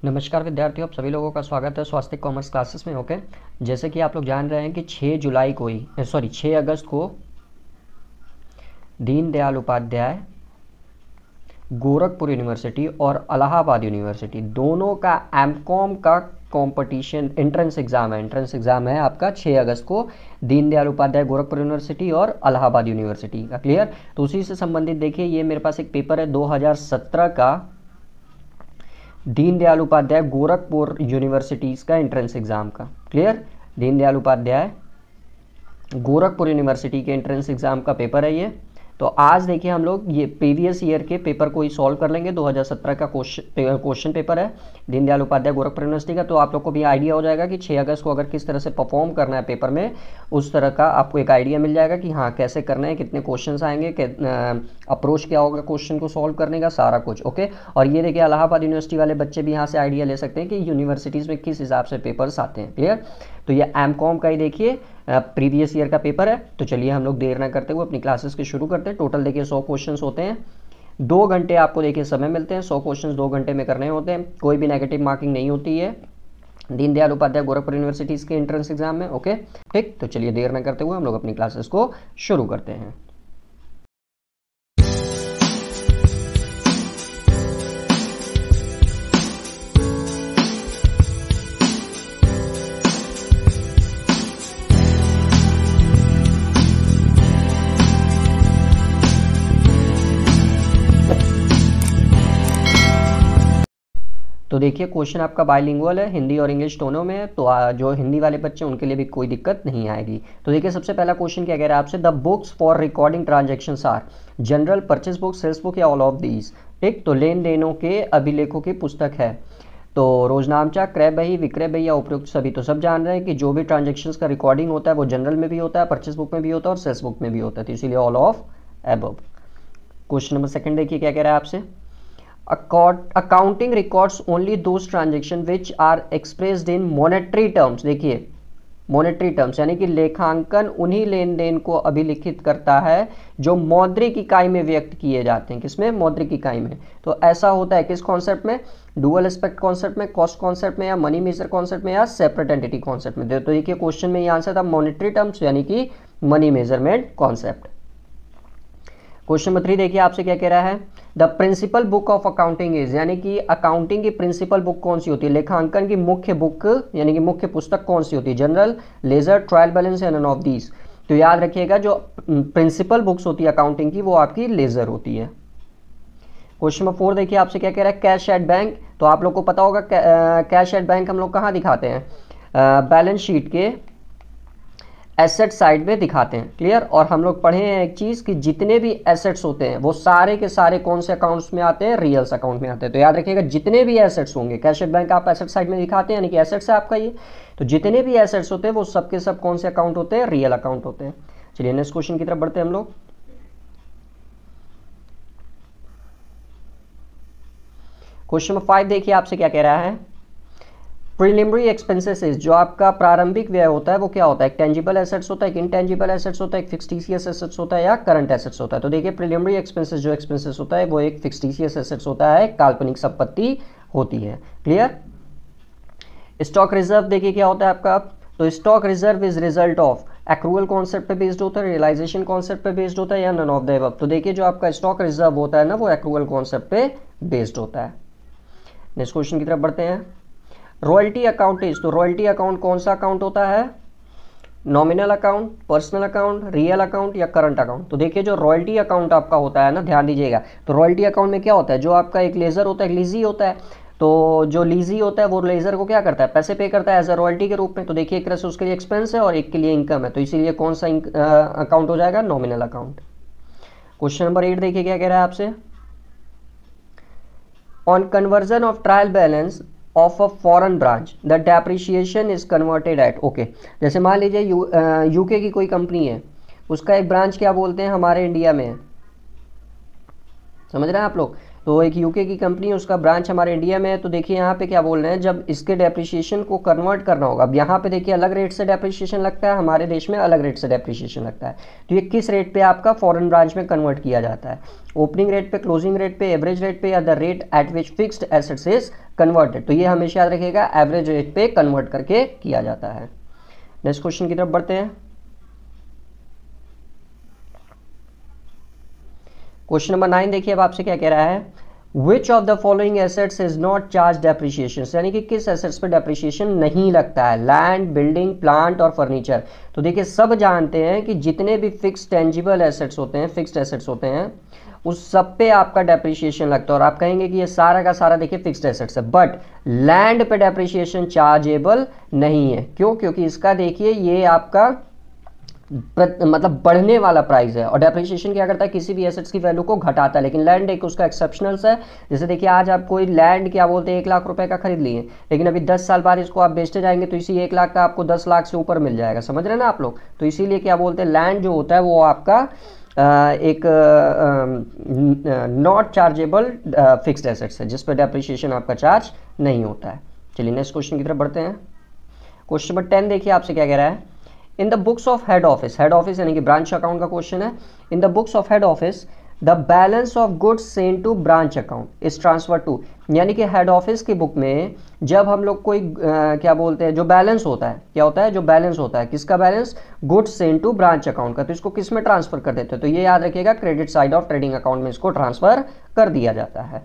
नमस्कार विद्यार्थियों, आप सभी लोगों का स्वागत है स्वास्थ्य कॉमर्स क्लासेस में। ओके, जैसे कि आप लोग जान रहे हैं कि 6 अगस्त को दीनदयाल उपाध्याय गोरखपुर यूनिवर्सिटी और इलाहाबाद यूनिवर्सिटी दोनों का एमकॉम का कंपटीशन एंट्रेंस एग्जाम है आपका 6 अगस्त को दीनदयाल उपाध्याय गोरखपुर यूनिवर्सिटी और इलाहाबाद यूनिवर्सिटी का। क्लियर? तो उसी से संबंधित देखिए, ये मेरे पास एक पेपर है 2017 का दीनदयाल उपाध्याय गोरखपुर यूनिवर्सिटीज का एंट्रेंस एग्जाम का। क्लियर? दीनदयाल उपाध्याय गोरखपुर यूनिवर्सिटी के एंट्रेंस एग्जाम का पेपर है ये। तो आज देखिए हम लोग ये प्रीवियस ईयर के पेपर को ही सॉल्व कर लेंगे। 2017 का क्वेश्चन पेपर है दीनदयाल उपाध्याय गोरखपुर यूनिवर्सिटी का। तो आप लोग को भी आइडिया हो जाएगा कि 6 अगस्त को अगर किस तरह से परफॉर्म करना है पेपर में, उस तरह का आपको एक आइडिया मिल जाएगा कि हाँ कैसे करना है, कितने क्वेश्चंस आएंगे, अप्रोच क्या होगा क्वेश्चन को सॉल्व करने का, सारा कुछ। ओके, और ये देखिए इलाहाबाद यूनिवर्सिटी वाले बच्चे भी यहाँ से आइडिया ले सकते हैं कि यूनिवर्सिटीज़ में किस हिसाब से पेपर्स आते हैं। क्लियर? तो ये एमकॉम का ही देखिए प्रीवियस ईयर का पेपर है। तो चलिए हम लोग देर ना करते हुए अपनी क्लासेस के शुरू करते हैं। टोटल देखिए 100 क्वेश्चंस होते हैं, 2 घंटे आपको देखिए समय मिलते हैं। 100 क्वेश्चंस 2 घंटे में करने होते हैं, कोई भी नेगेटिव मार्किंग नहीं होती है दीनदयाल उपाध्याय गोरखपुर यूनिवर्सिटीज के एंट्रेंस एग्जाम में। ओके ठीक, तो चलिए देर ना करते हुए हम लोग अपनी क्लासेस को शुरू करते हैं। तो देखिए क्वेश्चन आपका बाइलिंगुअल है, हिंदी और इंग्लिश दोनों में है। तो जो हिंदी वाले बच्चे उनके लिए भी कोई दिक्कत नहीं आएगी। तो देखिए सबसे पहला क्वेश्चन क्या कह रहा है आपसे, the books for recording transactions are general, purchase book, sales book या ऑल ऑफ दीज। ठीक, तो लेन देनों के अभिलेखों की पुस्तक है। तो रोजनामचा, क्रय बही, विक्रय बही या उपयुक्त सभी। तो सब जान रहे हैं कि जो भी ट्रांजेक्शन्स का रिकॉर्डिंग होता है वो जनरल में भी होता है, परचेस बुक में भी होता है और सेल्स बुक में भी होता है। तो इसीलिए all of above. Question number second देखिए क्या कह रहा है आपसे, accounting records only those transaction which are expressed in monetary terms. देखिए मॉनेटरी टर्म्स यानी कि लेखांकन उन्हीं लेन देन को अभिलिखित करता है जो मौद्रिक इकाई में व्यक्त किए जाते हैं। किसमें? मौद्रिक इकाई में। तो ऐसा होता है किस कॉन्सेप्ट में? डुअल एस्पेक्ट कॉन्सेप्ट में, कॉस्ट कॉन्सेप्ट में, या मनी मेजर कॉन्सेप्ट में, या सेपरेट एंटिटी कॉन्सेप्ट में। तो देखिए क्वेश्चन में ये आंसर था मॉनेटरी टर्म्स यानी कि money measurement concept. Question number 3 देखिए आपसे क्या कह रहा है, the principal book of accounting is, यानी कि अकाउंटिंग की प्रिंसिपल बुक कौन सी होती है, लेखांकन की मुख्य बुक यानी कि मुख्य पुस्तक कौन सी होती है, जनरल, लेजर, ट्रायल बैलेंस या नन ऑफ दीज। तो याद रखिएगा जो प्रिंसिपल बुक्स होती है अकाउंटिंग की वो आपकी लेजर होती है। क्वेश्चन नंबर 4 देखिए आपसे क्या कह रहा है, कैश एट बैंक। तो आप लोग को पता होगा कैश एट बैंक हम लोग कहाँ दिखाते हैं, बैलेंस शीट के एसेट साइड में दिखाते हैं। क्लियर? और हम लोग पढ़े हैं एक चीज कि जितने भी एसेट्स होते हैं वो सारे के सारे कौन से अकाउंट्स में आते हैं, रियल्स अकाउंट में आते हैं। तो याद रखिएगा जितने भी एसेट्स होंगे, कैश एट बैंक आप एसेट साइड में दिखाते हैं यानी कि एसेट्स है आपका ये, तो जितने भी एसेट्स होते हैं वो सबके सब कौन से अकाउंट होते हैं, रियल अकाउंट होते हैं। चलिए नेक्स्ट क्वेश्चन की तरफ बढ़ते हैं हम लोग। क्वेश्चन नंबर 5 देखिए आपसे क्या कह रहा है, प्रीलिमिनरी एक्सपेंसेस जो आपका प्रारंभिक व्यय होता है वो क्या होता है, एक टेंजिबल एसेट्स होता है, एक इनटेंजिबल एसेट्स होता है, एक फिक्सटीशियस एसेट्स होता है या करंट एसेट्स होता है। तो देखिए प्रीलिमिनरी एक्सपेंसेस जो एक्सपेंसेस होता है वो एक फिक्सटीशियस एसेट्स होता है, काल्पनिक संपत्ति होती है। क्लियर? स्टॉक रिजर्व देखिए क्या होता है आपका, तो stock reserve is result of accrual concept पे बेस्ड होता है, रियलाइजेशन कॉन्सेप्ट पे बेस्ड होता है या नन ऑफ द अबव। तो देखिए जो आपका स्टॉक रिजर्व होता है ना वो एक्रूअल कॉन्सेप्ट पे बेस्ड होता है। नेक्स्ट क्वेश्चन की तरफ बढ़ते हैं, रॉयल्टी अकाउंट इज, तो रॉयल्टी अकाउंट कौन सा अकाउंट होता है, nominal account, personal account, real account या करंट अकाउंट। तो देखिए जो रॉयल्टी अकाउंट आपका होता है ना, ध्यान दीजिएगा, तो रॉयल्टी अकाउंट में क्या होता है, जो आपका एक लेजर होता है, एक लीजी होता है। तो जो लीजी होता है वो लेजर को क्या करता है, पैसे पे करता है एज अ रॉयल्टी के रूप में। तो देखिए एक तरह से उसके लिए एक्सपेंस है और एक के लिए इनकम है, तो इसीलिए कौन सा अकाउंट हो जाएगा, नॉमिनल अकाउंट। क्वेश्चन नंबर 8 देखिए क्या कह रहा है आपसे, on conversion of trial balance of a foreign branch the depreciation is converted at. Okay, जैसे मान लीजिए यूके की कोई कंपनी है, उसका एक ब्रांच क्या बोलते हैं हमारे इंडिया में, समझ रहे हैं आप लोग, तो एक यूके की कंपनी है, उसका ब्रांच हमारे इंडिया में है। तो देखिए यहाँ पे क्या बोल रहे हैं, जब इसके डेप्रिसिएशन को कन्वर्ट करना होगा, अब यहाँ पे देखिए अलग रेट से डेप्रिसिएशन लगता है, हमारे देश में अलग रेट से डेप्रिसिएशन लगता है। तो ये किस रेट पे आपका फॉरेन ब्रांच में कन्वर्ट किया जाता है, ओपनिंग रेट पे, क्लोजिंग रेट पे, एवरेज रेट पे, या the rate at which fixed assets is converted. तो ये हमेशा याद रखिएगा, एवरेज रेट पे कन्वर्ट करके किया जाता है। नेक्स्ट क्वेश्चन की तरफ बढ़ते हैं। क्वेश्चन नंबर 9 देखिए, अब आपसे क्या कह रहा है, which of the following assets is not charge depreciation, यानी कि किस एसेट्स पे डेप्रिसिएशन नहीं लगता है, लैंड, बिल्डिंग, प्लांट और फर्नीचर। तो देखिए सब जानते हैं कि जितने भी फिक्स टेंजिबल एसेट्स होते हैं, फिक्स्ड एसेट्स होते हैं, उस सब पे आपका डेप्रिसिएशन लगता है। और आप कहेंगे कि ये सारा का सारा देखिए फिक्स्ड एसेट्स है, बट लैंड पे डेप्रिसिएशन चार्जेबल नहीं है। क्यों? क्योंकि इसका देखिए ये आपका मतलब बढ़ने वाला प्राइस है, और डेप्रिसिएशन क्या करता है, किसी भी एसेट्स की वैल्यू को घटाता है। लेकिन लैंड एक उसका एक्सेप्शनल्स है। जैसे देखिए आज आप कोई लैंड क्या बोलते हैं 1 लाख रुपए का खरीद लिए, लेकिन अभी 10 साल बाद इसको आप बेचते जाएंगे तो इसी 1 लाख का आपको 10 लाख से ऊपर मिल जाएगा। समझ रहे हैं ना आप लोग? तो इसीलिए क्या बोलते हैं, लैंड जो होता है वो आपका एक नॉट चार्जेबल फिक्स्ड एसेट्स है, जिस पर डेप्रिसिएशन आपका चार्ज नहीं होता है। चलिए नेक्स्ट क्वेश्चन की तरफ बढ़ते हैं। क्वेश्चन नंबर 10 देखिए आपसे क्या कह रहा है, in the books of head office, head office यानी कि ब्रांच अकाउंट का क्वेश्चन है। In the books of head office the balance of goods send to branch account is transfer to, यानी कि हेड ऑफिस की बुक में जब हम लोग कोई क्या बोलते हैं, जो बैलेंस होता है, क्या होता है, जो बैलेंस होता है, किसका balance, goods send to branch account का, तो इसको किस में ट्रांसफर कर देते हैं, तो ये याद रखिएगा credit side of trading account में इसको ट्रांसफर कर दिया जाता है।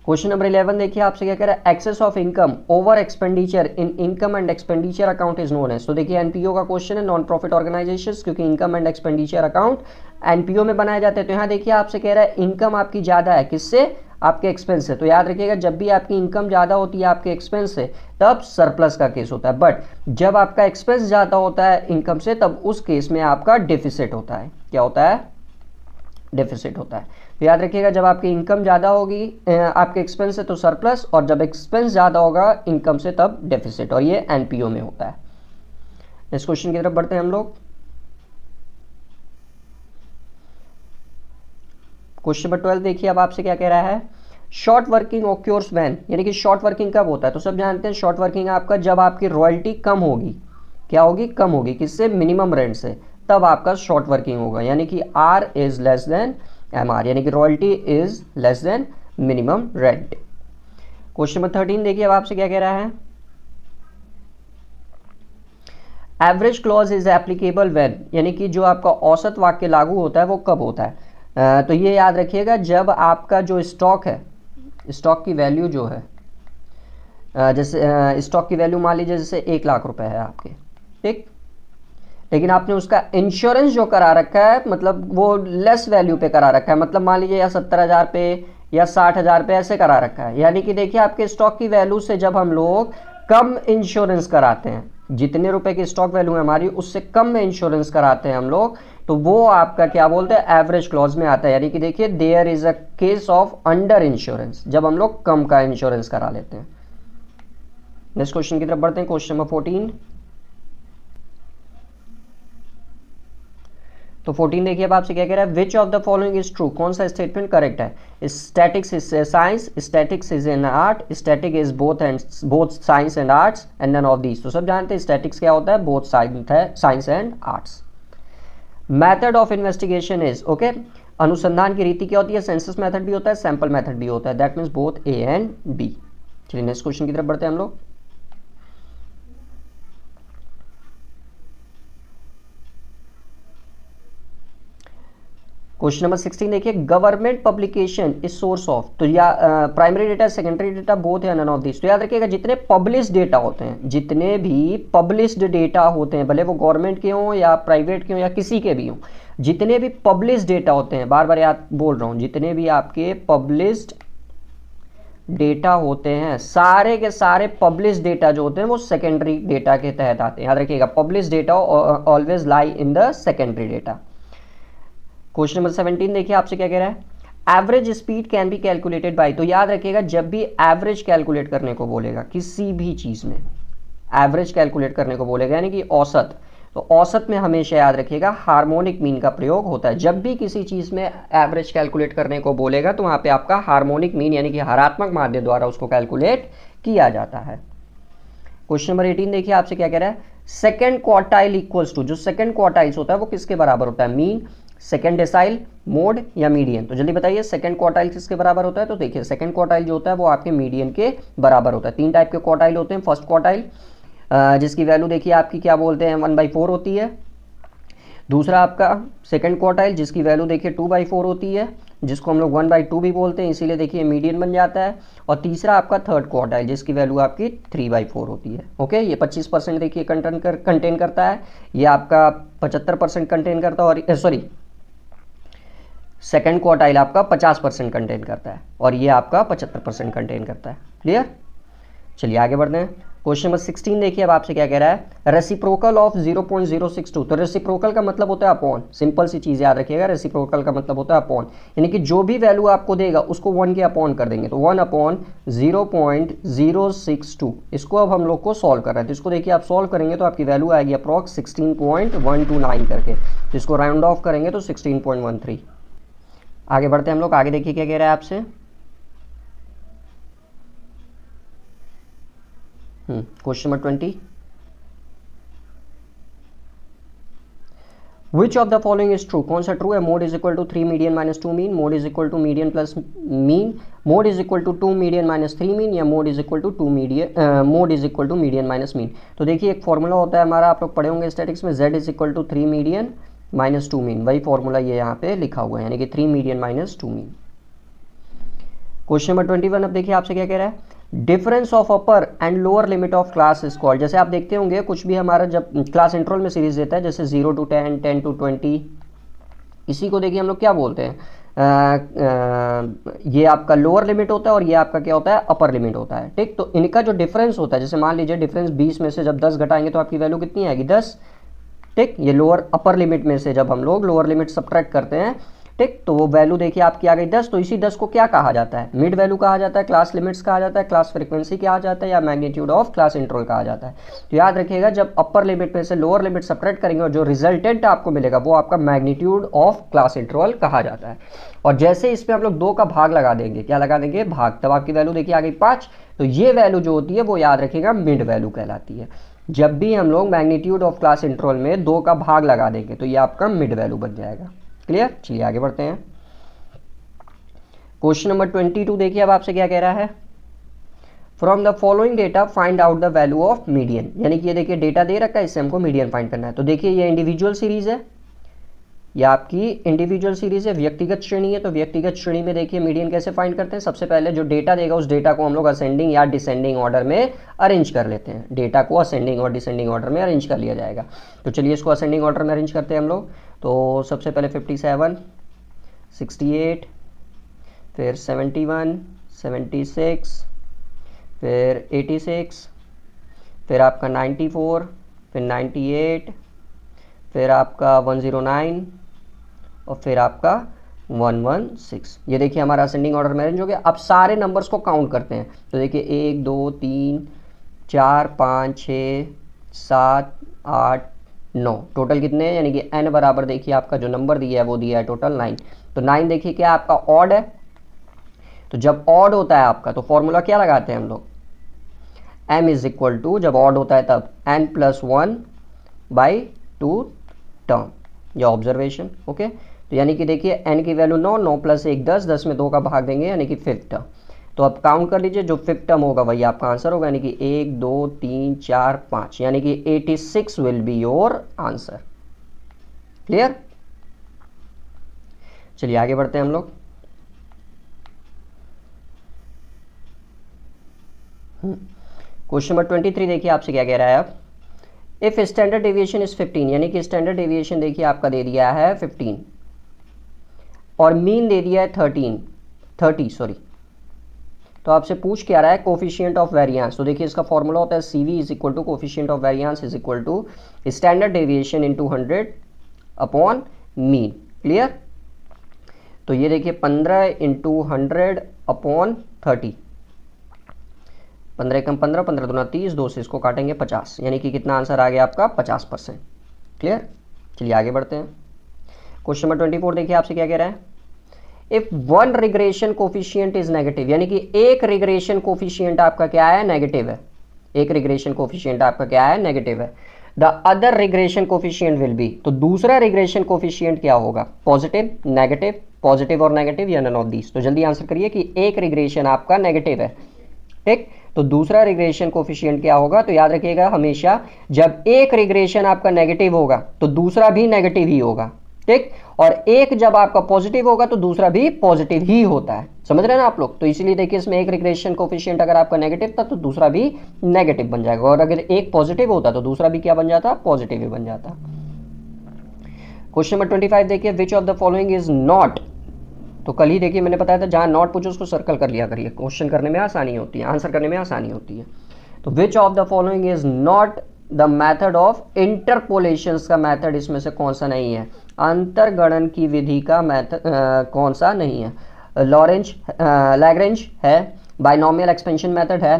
क्वेश्चन नंबर 11 देखिए आपसे क्या कह रहा है, excess of income over expenditure in income and expenditure account is known as. तो देखिए एनपीओ का क्वेश्चन है, नॉन प्रॉफिट ऑर्गेनाइजेशंस, क्योंकि income and expenditure account NPO में बनाए जाते हैं। तो यहाँ देखिए आपसे कह रहा है इनकम आपकी ज्यादा है, किससे, आपके एक्सपेंस से। तो याद रखिएगा जब भी आपकी इनकम ज्यादा होती है आपके एक्सपेंस से, तब सरप्लस का केस होता है, बट जब आपका एक्सपेंस ज्यादा होता है इनकम से, तब उस केस में आपका डेफिसिट होता है। क्या होता है, डेफिसिट होता है। तो याद रखिएगा जब आपकी इनकम ज़्यादा होगी आपके एक्सपेंस से तो सरप्लस, और जब एक्सपेंस ज़्यादा होगा इनकम से तब डेफिसिट, और ये एनपीओ में होता है। नेक्स्ट क्वेश्चन की तरफ बढ़ते हैं हम लोग। क्वेश्चन नंबर 12 देखिए अब आपसे क्या कह रहा है, शॉर्ट वर्किंग ऑक्योर्स व्हेन, यानी कि शॉर्ट वर्किंग कब होता है, तो सब जानते हैं शॉर्ट वर्किंग आपका जब आपकी रॉयल्टी कम होगी, क्या होगी, कम होगी, किससे, मिनिमम रेंट से, तब आपका शॉर्ट वर्किंग होगा। यानी कि R is less than M R, यानी कि royalty is less than minimum rent. Question number 13 देखिए अब आपसे क्या कह रहा है, average clause is applicable when, यानी कि जो आपका औसत वाक्य लागू होता है वो कब होता है, तो ये याद रखिएगा जब आपका जो स्टॉक है, स्टॉक की वैल्यू जो है, जैसे स्टॉक की वैल्यू मान लीजिए जैसे 1 लाख रुपए है आपके, ठीक, लेकिन आपने उसका इंश्योरेंस जो करा रखा है मतलब वो लेस वैल्यू पे करा रखा है, मतलब मान लीजिए या 70,000 पे या 60,000 पे ऐसे करा रखा है। यानी कि देखिए आपके स्टॉक की वैल्यू से जब हम लोग कम इंश्योरेंस कराते हैं, जितने रुपए की स्टॉक वैल्यू है हमारी उससे कम में इंश्योरेंस कराते हैं हम लोग, तो वो आपका क्या बोलते हैं, एवरेज क्लॉज में आता है। यानी कि देखिए there is a case of under insurance, जब हम लोग कम का इंश्योरेंस करा लेते हैं। नेक्स्ट क्वेश्चन की तरफ बढ़ते हैं। क्वेश्चन नंबर 14, तो 14 देखिए अब आपसे क्या कह रहा है, which of the following is true, कौन सा स्टेटमेंट करेक्ट है, statics is science, statics is an art, static is both science and arts and none of these. तो सब जानते हैं स्टैटिक्स क्या होता है, both science and arts. Method of investigation is, okay, अनुसंधान की रीति क्या होती है, सेंसस मेथड भी होता है, सैंपल मेथड भी होता है, that means both A and B. चलिए नेक्स्ट क्वेश्चन की तरफ बढ़ते हैं हम लोग। क्वेश्चन नंबर 16 देखिए, government publication is source of, तो या primary data secondary data both है, नन ऑफ दिस। तो याद रखिएगा जितने पब्लिश्ड डेटा होते हैं, जितने भी पब्लिश्ड डेटा होते हैं, भले वो गवर्नमेंट के हों या प्राइवेट के हों या किसी के भी हों, जितने भी पब्लिश्ड डेटा होते हैं, बार बार याद बोल रहा हूं, जितने भी आपके पब्लिश्ड डेटा होते हैं, सारे के सारे पब्लिश्ड डेटा जो होते हैं वो सेकेंडरी डेटा के तहत आते हैं। याद रखिएगा published data always lie in the secondary data. Question number 17 देखिए आपसे क्या कह रहा है, average speed can be calculated by. तो याद रखिएगा जब भी एवरेज कैलकुलेट करने को बोलेगा किसी भी चीज में, एवरेज कैलकुलेट करने को बोलेगा यानी कि औसत, तो औसत में हमेशा याद रखिएगा हार्मोनिक मीन का प्रयोग होता है। जब भी किसी चीज़ में एवरेज कैलकुलेट करने को बोलेगा तो वहाँ पे आपका हार्मोनिक मीन यानी कि हरात्मक माध्य द्वारा उसको कैलकुलेट किया जाता है। क्वेश्चन नंबर 18 देखिए आपसे क्या कह रहा है, सेकेंड क्वार्टाइल इक्वल्स टू, जो सेकेंड क्वार्टाइल्स होता है वो किसके बराबर होता है, मीन, सेकेंड डेसाइल, मोड या मीडियन। तो जल्दी बताइए सेकेंड क्वार्टाइल किसके बराबर होता है। तो देखिए सेकेंड क्वार्टाइल जो होता है वो आपके मीडियन के बराबर होता है। 3 टाइप के क्वार्टाइल होते हैं। फर्स्ट क्वार्टाइल जिसकी वैल्यू देखिए आपकी क्या बोलते हैं 1/4 होती है। दूसरा आपका सेकंड क्वार्टाइल जिसकी वैल्यू देखिए 2/4 होती है, जिसको हम लोग 1/2 भी बोलते हैं, इसीलिए देखिए मीडियन बन जाता है। और तीसरा आपका थर्ड क्वार्टाइल जिसकी वैल्यू आपकी 3/4 होती है। ओके, ये 25% देखिए कंटेन करता है, ये आपका 75% कंटेन करता है, और सॉरी सेकेंड क्वार्टाइल आपका 50% कंटेन करता है और ये आपका 75% कंटेन करता है। क्लियर, चलिए आगे बढ़ते हैं। क्वेश्चन नंबर 16 देखिए अब आपसे क्या कह रहा है, रेसिप्रोकल ऑफ 0.062। तो रेसिप्रोकल का मतलब होता है अपॉन, सिंपल सी चीज़ याद रखिएगा, रेसिप्रोकल का मतलब होता है अपॉन, यानी कि जो भी वैल्यू आपको देगा उसको 1 के अपॉन कर देंगे। तो 1/0.062, इसको अब हम लोग को सॉल्व कर रहे हैं। तो इसको देखिए आप सॉल्व करेंगे तो आपकी वैल्यू आएगी अप्रॉक्स 16.129 करके, तो इसको राउंड ऑफ करेंगे तो 16.13। आगे बढ़ते हैं हम लोग, आगे देखिए क्या कह रहा है आपसे। Question number 20, which of the following is true, कौन सा ट्रू है। Mode is equal to 3 median minus 2 mean, mode is equal to median plus mean, mode is equal to 2 median minus 3 mean, या mode is equal to 2 median, mode is equal to median minus mean. तो देखिए एक formula होता है हमारा, आप लोग पढ़े होंगे स्टैटिक्स में, z is equal to 3 median minus 2 mean, वही फॉर्मूला ये यहाँ पे लिखा हुआ है, यानी कि 3 median minus 2 mean. Question number 21 अब देखिए आपसे क्या कह रहा है, difference of upper and lower limit of class is called. जैसे आप देखते होंगे कुछ भी हमारा जब क्लास इंटरवल में सीरीज देता है, जैसे 0 to 10, 10 to 20, इसी को देखिए हम लोग क्या बोलते हैं, ये आपका लोअर लिमिट होता है और ये आपका क्या होता है, अपर लिमिट होता है। ठीक, तो इनका जो डिफरेंस होता है, जैसे मान लीजिए डिफरेंस 20 में से जब 10 घटाएंगे तो आपकी वैल्यू कितनी आएगी, 10। ठीक, ये लोअर अपर लिमिट में से जब हम लोग लोअर लिमिट सब्ट्रैक्ट करते हैं, ठीक, तो वो वैल्यू देखिए आपकी आ गई 10। तो इसी 10 को क्या कहा जाता है, मिड वैल्यू कहा जाता है, क्लास लिमिट्स कहा जाता है, क्लास फ्रीक्वेंसी कहा जाता है, या मैग्नीट्यूड ऑफ क्लास इंटरवल कहा जाता है। तो याद रखिएगा जब अपर लिमिट में से लोअर लिमिट सब्ट्रैक्ट करेंगे और जो रिजल्टेंट आपको मिलेगा वो आपका मैग्नीट्यूड ऑफ क्लास इंटरवल कहा जाता है। और जैसे इसमें हम लोग 2 का भाग लगा देंगे, क्या लगा देंगे, भाग, तब आपकी वैल्यू देखिए आ गई 5। तो ये वैल्यू जो होती है वो याद रखिएगा मिड वैल्यू कहलाती है। जब भी हम लोग मैग्नीट्यूड ऑफ क्लास इंटरवल में 2 का भाग लगा देंगे तो ये आपका मिड वैल्यू बन जाएगा। क्लियर, चलिए आगे बढ़ते हैं। क्वेश्चन नंबर 22 देखिए अब आपसे क्या कह रहा है, from the following data find out the value of median. यानी कि ये देखिए डेटा दे रखा है, इससे हमको मीडियन फाइंड करना है। तो देखिए ये इंडिविजुअल सीरीज है, ये आपकी इंडिविजुअल सीरीज है, व्यक्तिगत श्रेणी है। तो व्यक्तिगत श्रेणी में देखिए मीडियन कैसे फाइंड करते हैं, सबसे पहले जो डेटा देगा उस डेटा को हम लोग असेंडिंग या डिसेंडिंग ऑर्डर में अरेंज कर लेते हैं। डेटा को असेंडिंग और डिसेंडिंग ऑर्डर में अरेंज कर लिया जाएगा। तो चलिए इसको असेंडिंग ऑर्डर में अरेंज करते हैं हम लोग। तो सबसे पहले 57, 68, फिर 71, 76, फिर 86, फिर आपका 94, फिर 98, फिर आपका 109 और फिर आपका 116। ये देखिए हमारा असेंडिंग ऑर्डर में अरेंज हो गया। अब सारे नंबर्स को काउंट करते हैं। तो देखिए 1 2 3 4 5 6 7 8 9, टोटल कितने हैं, यानी कि n बराबर देखिए आपका जो नंबर दिया है वो दिया है टोटल 9। तो 9 देखिए क्या आपका ऑड है। तो जब ऑड होता है आपका तो फॉर्मूला क्या लगाते हैं हम लोग, m इज इक्वल टू, जब ऑड होता है तब n+1/2 टर्म, या ऑब्जर्वेशन। ओके, तो यानी कि देखिए n की वैल्यू 9, 9 + 1 10, 10 में 2 का भाग देंगे यानी कि 5th टर्म। तो अब काउंट कर लीजिए, जो 5th टर्म होगा वही आपका आंसर होगा, यानी कि 1 2 3 4 5, यानी कि 86 will be your answer. Clear, चलिए आगे बढ़ते हैं हम लोग। क्वेश्चन नंबर 23 देखिए आपसे क्या कह रहा है अब, इफ स्टैंडर्ड डेविएशन इज 15, यानी कि स्टैंडर्ड डेविएशन देखिए आपका दे दिया है 15 और मीन दे दिया है 30 सॉरी। तो आपसे पूछ क्या रहा है, कोफिशिएंट ऑफ वेरिएंस। तो देखिए इसका फॉर्मूला होता है CV is equal to coefficient of variance is equal to standard deviation into 100 upon mean. Clear, तो ये देखिए 15 × 100 अपॉन 30, 15 कम 15, 15 दूना 30, 2 से इसको काटेंगे 50, यानी कि कितना आंसर आ गया आपका 50%। क्लियर। चलिए आगे बढ़ते हैं। क्वेश्चन नंबर 24 देखिए आपसे क्या कह रहा है। If one regression coefficient is negative, यानी कि एक रिग्रेशन कोफिशिएंट आपका क्या है, नेगेटिव है। एक रिग्रेशन कोफिशिएंट आपका क्या है, नेगेटिव है। The other regression coefficient will be, तो दूसरा रिग्रेशन कोफिशिएंट क्या होगा, पॉजिटिव, नेगेटिव, पॉजिटिव और नेगेटिव या नन ऑफ दीज। तो जल्दी आंसर करिए कि एक रिग्रेशन आपका नेगेटिव है, ठीक, तो दूसरा रिग्रेशन कोफिशिएंट क्या होगा। तो याद रखिएगा हमेशा जब एक रिग्रेशन आपका नेगेटिव होगा तो दूसरा भी नेगेटिव ही होगा, ठीक, और एक जब आपका पॉजिटिव होगा तो दूसरा भी पॉजिटिव ही होता है। समझ रहे हैं ना आप लोग। तो इसीलिए देखिए इसमें एक रिग्रेशन कोफिशिएंट अगर आपका नेगेटिव था तो दूसरा भी नेगेटिव बन जाएगा, और अगर एक पॉजिटिव होता तो दूसरा भी क्या बन जाता, पॉजिटिव ही बन जाता। क्वेश्चन नंबर 25 देखिए, विच of the following is not, तो कल ही देखिए मैंने बताया था जहां नॉट पूछो उसको सर्कल कर लिया करिए, क्वेश्चन करने में आसानी होती है, आंसर करने में आसानी होती है। तो विच of the following is not the method of interpolation का मेथड इसमें से कौन सा नहीं है, अंतर्गणन की विधि का मेथड कौन सा नहीं है। लैग्रेंज है, बाइनोमियल एक्सपेंशन मेथड है,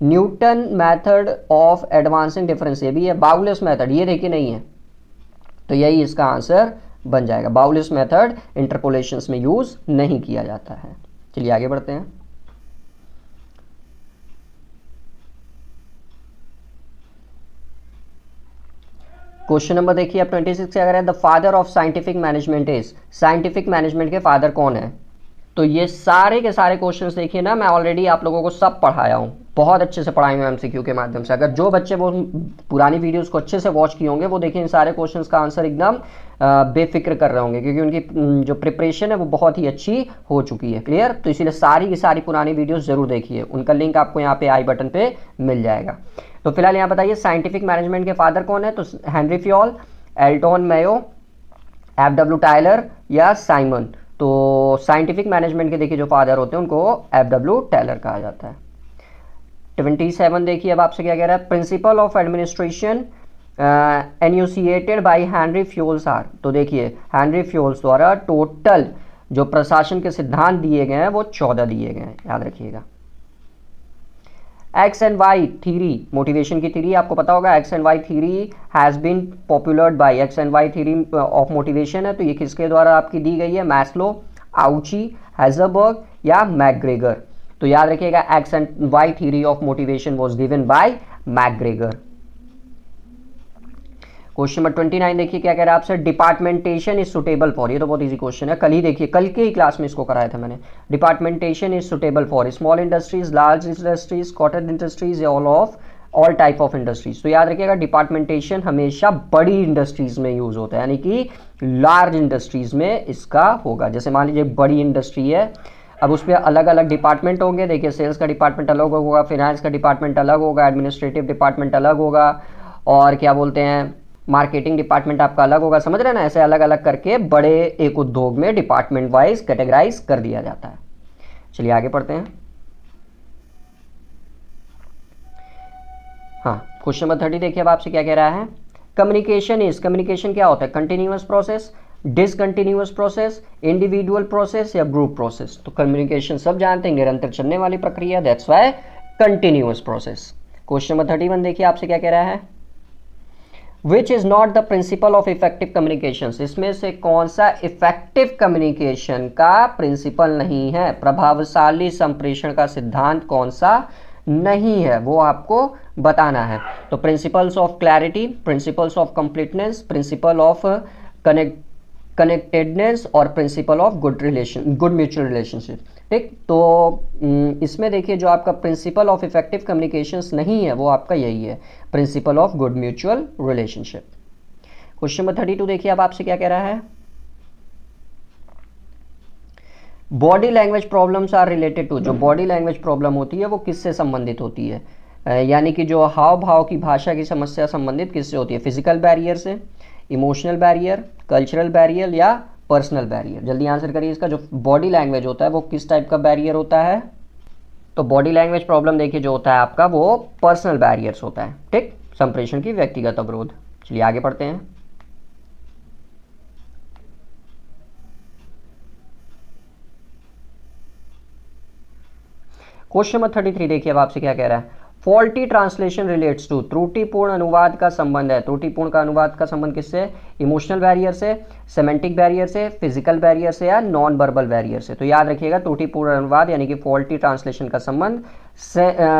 Newton method of advancing difference ये भी है, बाउलिस मेथड ये देखिए नहीं है, तो यही इसका आंसर बन जाएगा। बाउलिस मेथड इंटरपोलेशंस में यूज नहीं किया जाता है। चलिए आगे बढ़ते हैं। क्वेश्चन नंबर देखिए अब 26 से अगर है, the father of scientific management is, scientific management के फादर कौन है। तो ये सारे के सारे क्वेश्चंस देखिए ना, मैं ऑलरेडी आप लोगों को सब पढ़ाया हूँ, बहुत अच्छे से पढ़ाई हूँ एमसीक्यू के माध्यम से। अगर जो बच्चे वो पुरानी वीडियोस को अच्छे से वॉच किए होंगे वो देखिए इन सारे क्वेश्चंस का आंसर एकदम बेफिक्र कर रहे होंगे, क्योंकि उनकी जो प्रिपरेशन है वो बहुत ही अच्छी हो चुकी है। क्लियर। तो इसीलिए सारी की सारी पुरानी वीडियोस जरूर देखिए, उनका लिंक आपको यहाँ पे आई बटन पे मिल जाएगा। तो फिलहाल यहाँ बताइए साइंटिफिक मैनेजमेंट के फादर कौन है। तो Henry Fayol, Elton Mayo, F W. Taylor या साइमन। तो साइंटिफिक मैनेजमेंट के देखिए जो फादर होते हैं उनको एफ.डब्ल्यू. टायलर कहा जाता है। 27 देखिए अब आपसे क्या कह रहा है, principle of administration enunciated by Henry Fayol's are. तो देखिए हेनरी फ्योल्स द्वारा टोटल जो प्रशासन के सिद्धांत दिए गए हैं वो 14 दिए गए हैं, याद रखिएगा। X and Y theory, motivation की थ्योरी आपको पता होगा, X and Y theory has been popularised by, X and Y theory of motivation है, तो ये किसके द्वारा आपकी दी गई है, मैस्लो, आउची, हैजलबर्ग या मैकग्रेगर। तो याद रखिएगा X and Y theory of motivation was given by McGregor. Question number 29 देखिए क्या कह रहा है आपसे, डिपार्टमेंटेशन इज सुटेबल फॉर, ये तो बहुत इजी क्वेश्चन है, कल ही देखिए, कल के ही क्लास में इसको कराया था मैंने। Departmentation is suitable for small industries, large industries, cottage industries, all type of industries. तो याद रखिएगा डिपार्टमेंटेशन हमेशा बड़ी इंडस्ट्रीज में यूज होता है, यानी कि लार्ज इंडस्ट्रीज में इसका होगा। जैसे मान लीजिए बड़ी इंडस्ट्री है, अब उसमें अलग अलग डिपार्टमेंट होंगे, देखिए सेल्स का डिपार्टमेंट अलग होगा, फाइनेंस का डिपार्टमेंट अलग होगा, एडमिनिस्ट्रेटिव डिपार्टमेंट अलग होगा, और क्या बोलते हैं मार्केटिंग डिपार्टमेंट आपका अलग होगा। समझ रहे हैं ना, ऐसे अलग अलग करके बड़े एक उद्योग में डिपार्टमेंट वाइज कैटेगराइज कर दिया जाता है। चलिए आगे पढ़ते हैं। हाँ, क्वेश्चन नंबर 30 देखिए अब आपसे क्या कह रहा है, कम्युनिकेशन इज, कम्युनिकेशन क्या होता है, continuous process, discontinuous process, individual process या ग्रुप प्रोसेस। तो कम्युनिकेशन सब जानते हैं, निरंतर चलने वाली प्रक्रिया, that's why continuous process. Question number 31 देखिए आपसे क्या कह रहा है, which is not the principle of effective communication. इसमें से कौन सा इफेक्टिव कम्युनिकेशन का प्रिंसिपल नहीं है, प्रभावशाली संप्रेषण का सिद्धांत कौन सा नहीं है, वो आपको बताना है। तो principles of clarity, principles of completeness, principle of connectedness और principle of good mutual relationship. ठीक, तो इसमें देखिए जो आपका प्रिंसिपल ऑफ इफेक्टिव कम्युनिकेशंस नहीं है वो आपका यही है, principle of good mutual relationship. Question number 32 देखिए अब आपसे क्या कह रहा है, body language problems are related to, जो बॉडी लैंग्वेज प्रॉब्लम होती है वो किससे संबंधित होती है, यानी कि जो हाव भाव की भाषा की समस्या संबंधित किससे होती है, फिजिकल बैरियर से, इमोशनल बैरियर, कल्चरल बैरियर या पर्सनल बैरियर। जल्दी आंसर करिए, इसका जो बॉडी लैंग्वेज होता है वो किस टाइप का बैरियर होता है। तो बॉडी लैंग्वेज प्रॉब्लम देखिए जो होता है आपका वो पर्सनल बैरियर्स होता है, ठीक, संप्रेषण की व्यक्तिगत अवरोध। चलिए आगे पढ़ते हैं। क्वेश्चन नंबर 33 देखिए अब आपसे क्या कह रहा है, फॉल्टी ट्रांसलेशन रिलेट्स टू, त्रुटिपूर्ण अनुवाद का संबंध है। त्रुटिपूर्ण का अनुवाद का संबंध किससे? इमोशनल बैरियर से, सेमेंटिक बैरियर से, फिजिकल बैरियर से या नॉन वर्बल बैरियर से। तो याद रखिएगा त्रुटिपूर्ण अनुवाद यानी कि फॉल्टी ट्रांसलेशन का संबंध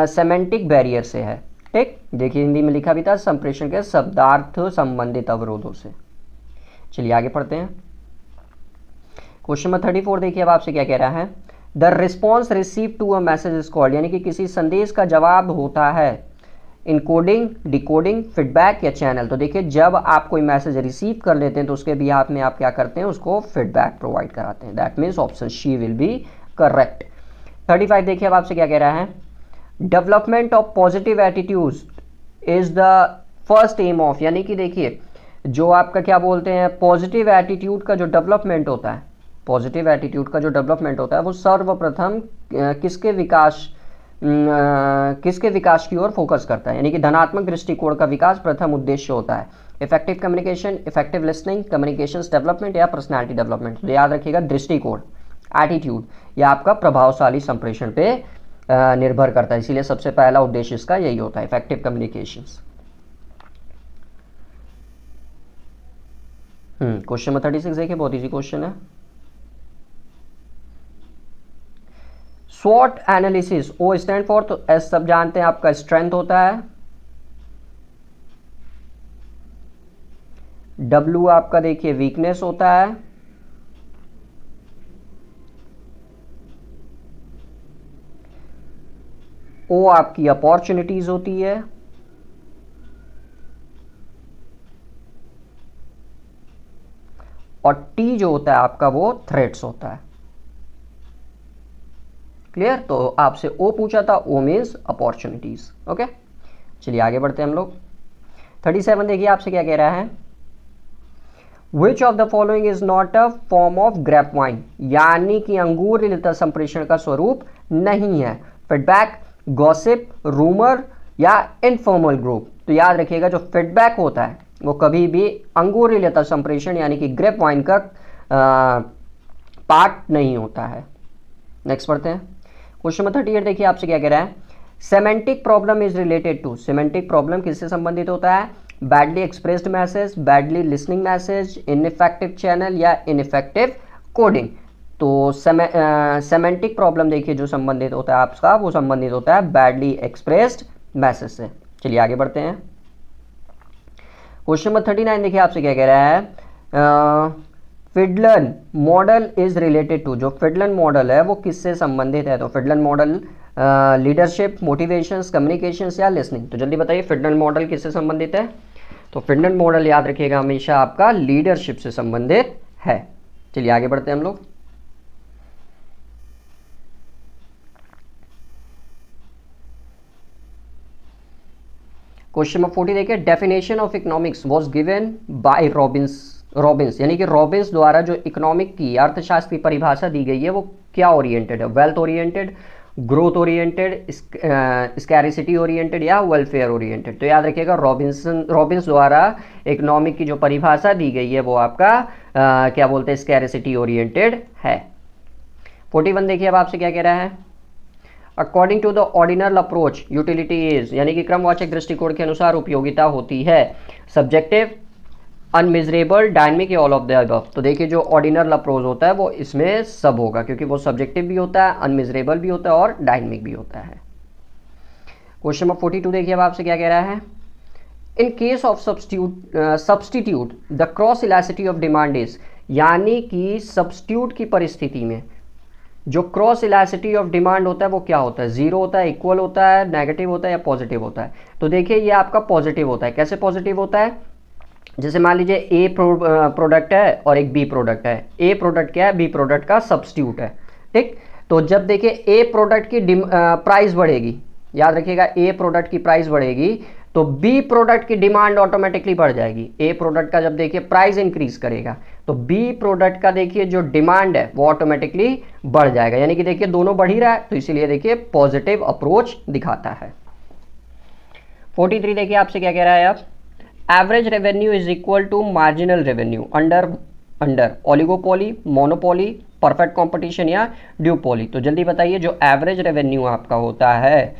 सेमेंटिक बैरियर से है। ठीक, देखिए हिंदी में लिखा भी था संप्रेषण के शब्दार्थ संबंधित अवरोधों से। चलिए आगे पढ़ते हैं। क्वेश्चन नंबर 34 देखिए अब आपसे क्या कह रहा है। The response receive to a message is called, यानी कि किसी संदेश का जवाब होता है इनकोडिंग, डिकोडिंग, फीडबैक या चैनल। तो देखिए जब आप कोई मैसेज रिसीव कर लेते हैं तो उसके बिहाफ में आप क्या करते हैं, उसको फीडबैक प्रोवाइड कराते हैं। That means option C will be correct. 35 देखिए अब आपसे क्या कह रहा है। Development of positive attitude is the first aim of, यानी कि देखिए जो आपका क्या बोलते हैं पॉजिटिव एटीट्यूड का जो डेवलपमेंट होता है, पॉजिटिव एटीट्यूड का जो डेवलपमेंट होता है वो सर्वप्रथम किसके विकास की ओर फोकस करता है, यानी कि धनात्मक दृष्टिकोण का विकास प्रथम उद्देश्य होता है। Effective communication, effective listening, communications development या पर्सनालिटी डेवलपमेंट। तो याद रखिएगा दृष्टिकोण, एटीट्यूड या आपका प्रभावशाली संप्रेषण पे निर्भर करता है, इसीलिए सबसे पहला उद्देश्य इसका यही होता है, इफेक्टिव कम्युनिकेशंस। क्वेश्चन नंबर 36 देखिए, बहुत इजी क्वेश्चन है। स्वॉट एनालिसिस, ओ स्टैंड फॉर, तो एस सब जानते हैं आपका स्ट्रेंथ होता है, डब्ल्यू आपका देखिए वीकनेस होता है, ओ आपकी अपॉर्चुनिटीज होती है, और टी जो होता है आपका वो थ्रेट्स होता है। क्लियर? तो आपसे ओ पूछा था, ओ मीन्स अपॉर्चुनिटीज। ओके, चलिए आगे बढ़ते हैं हम लोग। 37 देखिए आपसे क्या कह रहा है। Which of the following is not a form of grape wine, यानी कि अंगूर लिलिता संप्रेषण का स्वरूप नहीं है। फीडबैक, गॉसिप, रूमर या इनफॉर्मल ग्रुप। तो याद रखिएगा जो फीडबैक होता है वो कभी भी अंगूर लिलिता संप्रेषण यानी कि ग्रेप वाइन का पार्ट नहीं होता है। नेक्स्ट पढ़ते हैं। क्वेश्चन नंबर 38 देखिए आपसे क्या कह रहा है। Semantic problem is related to, semantic problem किससे संबंधित होता है? Badly expressed message, badly listening message, ineffective channel या इनइफेक्टिव कोडिंग। तो सेमेंटिक प्रॉब्लम देखिए जो संबंधित होता है आपका वो संबंधित होता है बैडली एक्सप्रेस्ड मैसेज से। चलिए आगे बढ़ते हैं। क्वेश्चन नंबर 39 देखिए आपसे क्या कह रहा है। फिडलन मॉडल इज रिलेटेड टू, जो फिडलन मॉडल है वो किससे संबंधित है? तो फिडलन मॉडल लीडरशिप, मोटिवेशंस, कम्युनिकेशंस या लिसनिंग। तो जल्दी बताइए फिडलन मॉडल किससे संबंधित है? तो फिडलन मॉडल याद रखिएगा हमेशा आपका लीडरशिप से संबंधित है। चलिए आगे बढ़ते हैं हम लोग। क्वेश्चन नंबर 40 देखिए। Definition of economics was given bye Robins, यानी कि रॉबिन्स द्वारा जो इकोनॉमिक की अर्थशास्त्र की परिभाषा दी गई है वो क्या ओरिएंटेड है? Wealth oriented, growth oriented, scarcity oriented या वेलफेयर ओरिएंटेड। तो याद रखिएगा रॉबिन्स द्वारा इकोनॉमिक की जो परिभाषा दी गई है वो आपका क्या बोलते हैं स्कैरिसिटी ओरिएंटेड है। 41 देखिए अब आपसे क्या कह रहा है। According to the ordinal approach utility is, यानी कि क्रमवाचक दृष्टिकोण के अनुसार उपयोगिता होती है सब्जेक्टिव, अनमेजरेबल, डायनेमिक या ऑल ऑफ द अबव। तो देखिए जो ऑर्डिनल अप्रोच होता है वो इसमें सब होगा क्योंकि वो सब्जेक्टिव भी होता है, अनमेजरेबल भी होता है और डायनेमिक भी होता है। क्वेश्चन नंबर 42 देखिए अब आपसे क्या कह रहा है। In case of substitute the cross elasticity of demand is, यानी कि सब्सटीट्यूट की परिस्थिति में जो क्रॉस इलास्टिसिटी ऑफ डिमांड होता है वो क्या होता है? जीरो होता है, इक्वल होता है, नेगेटिव होता है या पॉजिटिव होता है? तो देखिए ये आपका पॉजिटिव होता है। कैसे पॉजिटिव होता है? जैसे मान लीजिए ए प्रोडक्ट है और एक बी प्रोडक्ट है। ए प्रोडक्ट क्या है? बी प्रोडक्ट का सब्स्टिट्यूट है। ठीक, तो जब देखिए ए प्रोडक्ट की प्राइस बढ़ेगी, याद रखिएगा ए प्रोडक्ट की प्राइस बढ़ेगी तो बी प्रोडक्ट की डिमांड ऑटोमेटिकली बढ़ जाएगी। ए प्रोडक्ट का जब देखिए प्राइस इंक्रीज करेगा तो बी प्रोडक्ट का देखिए जो डिमांड है वो ऑटोमेटिकली बढ़ जाएगा, यानी कि देखिए दोनों बढ़ ही रहा है तो इसीलिए देखिए पॉजिटिव अप्रोच दिखाता है। 43 देखिए आपसे क्या कह रहा है। आप average revenue is equal to marginal revenue under oligopoly, monopoly, perfect competition या ड्यूपोली। तो जल्दी बताइए जो एवरेज रेवेन्यू आपका होता है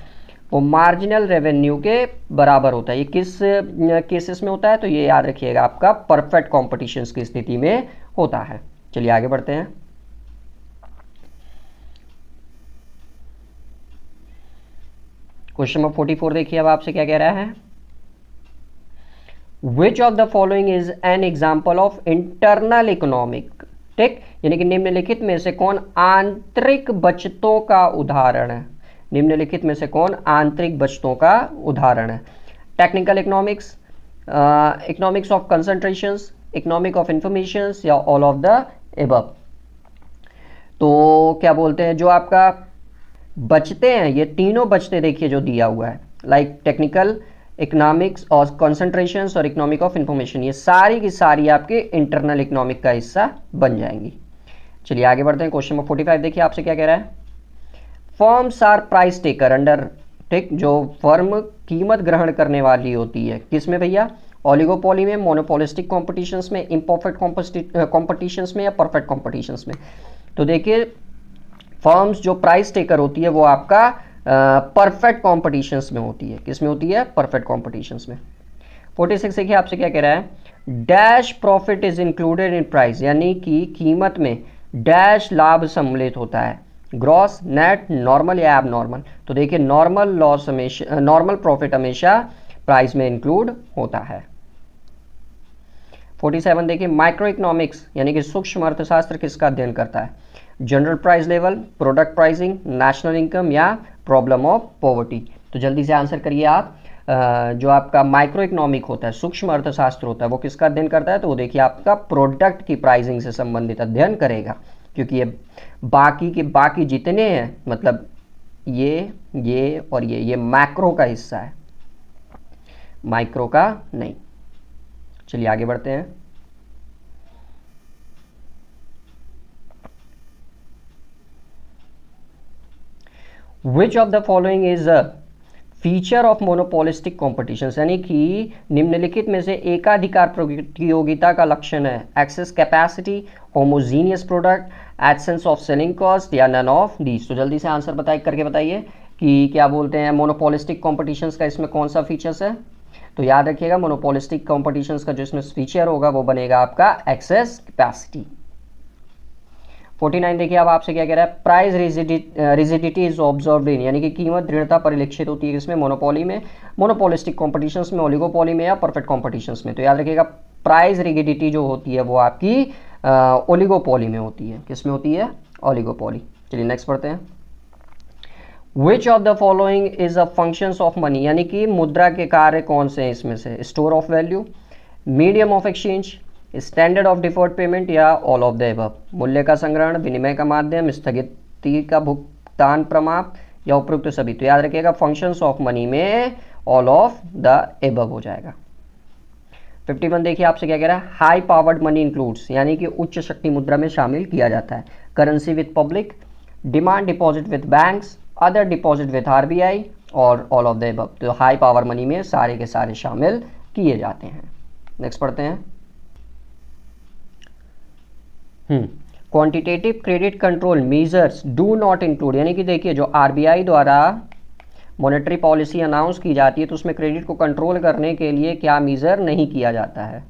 वो मार्जिनल रेवेन्यू के बराबर होता है। ये किस केसेस में होता है, तो ये याद रखिएगा आपका परफेक्ट कॉम्पिटिशन की स्थिति में होता है। चलिए आगे बढ़ते हैं। क्वेश्चन नंबर 44 देखिए अब आपसे क्या कह रहा है, which of the following is an example of internal economic. ठीक, यानी कि निम्नलिखित में से कौन आंतरिक बचतों का उदाहरण है। निम्नलिखित में से कौन आंतरिक बचतों का उदाहरण है। Technical economics, economics of concentrations, economic of information, या ऑल ऑफ द एबव। तो क्या बोलते हैं, जो आपका बचते हैं, ये तीनों बचते देखिए जो दिया हुआ है, लाइक टेक्निकल, इकोनॉमिक्स और कंसंट्रेशंस और इकोनॉमिक ऑफ इंफॉर्मेशन, ये सारी की सारी आपके इंटरनल इकोनॉमिक का हिस्सा बन जाएंगी। चलिए आगे बढ़ते हैं। क्वेश्चन नंबर 45 देखिए आपसे क्या कह रहा है, firms are price taker under. ठीक, जो फर्म कीमत ग्रहण करने वाली होती है किस में भैया, ओलिगोपोली में, मोनोपोलिस्टिक कॉम्पिटिशंस में, इम्परफेक्ट कॉम्पिटिशंस में, या परफेक्ट कॉम्पिटिशंस में। तो देखिए फर्म्स जो प्राइस टेकर होती है वो आपका परफेक्ट कॉम्पिटिशंस में होती है। किस में होती है, परफेक्ट कॉम्पिटिशंस में। 46 देखिए आपसे क्या कह रहा है, dash profit is included in price, यानी कि कीमत में डैश लाभ सम्मिलित होता है, ग्रॉस, नेट, नॉर्मल या एबनॉर्मल। तो देखिए नॉर्मल लॉस हमेशा, नॉर्मल प्रॉफिट हमेशा प्राइस में इंक्लूड होता है। 47 देखिए, माइक्रो इकोनॉमिक्स यानी कि सूक्ष्म अर्थशास्त्र किसका अध्ययन करता है, general price level, product pricing, national income, या प्रॉब्लम ऑफ पॉवर्टी। तो जल्दी से आंसर करिए आप। जो आपका माइक्रो इकोनॉमिक होता है, सूक्ष्म अर्थशास्त्र होता है, वो किसका अध्ययन करता है, तो वो देखिए आपका प्रोडक्ट की प्राइसिंग से संबंधित अध्ययन करेगा, क्योंकि ये बाकी के बाकी जितने हैं, मतलब ये और ये मैक्रो का हिस्सा है, माइक्रो का नहीं। चलिए आगे बढ़ते हैं। Which of the following is a feature of monopolistic competitions, यानी कि निम्नलिखित में से एकाधिकार प्रतियोगिता का लक्षण है, access capacity, homogeneous product, absence of selling cost, या नन ऑफ दीज। तो जल्दी से आंसर करके बताइए कि क्या बोलते हैं मोनोपोलिस्टिक कॉम्पिटिशन्स का इसमें कौन सा फीचर्स है। तो याद रखिएगा मोनोपोलिस्टिक कॉम्पिटिशन्स का जो इसमें फीचर होगा वो बनेगा आपका एक्सेस कैपेसिटी। 49 देखिए अब आपसे क्या कह रहा है, price rigidity is observed in, यानी कि कीमत दृढ़ता परिलक्षित होती है इसमें, मोनोपोली में, मोनोपोलिस्टिक कॉम्पिटिशन्स में, ओलिगोपोली में, या परफेक्ट कॉम्पिटिशन्स में। तो याद रखिएगा प्राइस रिजिडिटी जो होती है वो आपकी ओलिगोपोली में होती है। किस में होती है, ओलिगोपोली। चलिए नेक्स्ट पढ़ते हैं। Which of the following is a functions of money, यानी कि मुद्रा के कार्य कौन से हैं इसमें से, store of value, medium of exchange, standard of deferred payment, या ऑल ऑफ द एबव। मूल्य का संग्रहण, विनिमय का माध्यम, स्थगिती का भुगतान प्रमाप, या उपयुक्त सभी। तो याद रखिएगा फंक्शंस ऑफ मनी में ऑल ऑफ द एबव हो जाएगा। 51 देखिए आपसे क्या कह रहा है, हाई पावर्ड मनी इंक्लूड्स, यानी कि उच्च शक्ति मुद्रा में शामिल किया जाता है, currency with public, demand deposit with banks, other deposit with RBI, और ऑल ऑफ द एबव। तो हाई पावर मनी में सारे के सारे शामिल किए जाते हैं। नेक्स्ट पढ़ते हैं। Quantitative credit control measures do not include, यानी कि देखिए जो आरबीआई द्वारा मॉनेटरी पॉलिसी अनाउंस की जाती है तो उसमें क्रेडिट को कंट्रोल करने के लिए क्या मेजर नहीं किया जाता है।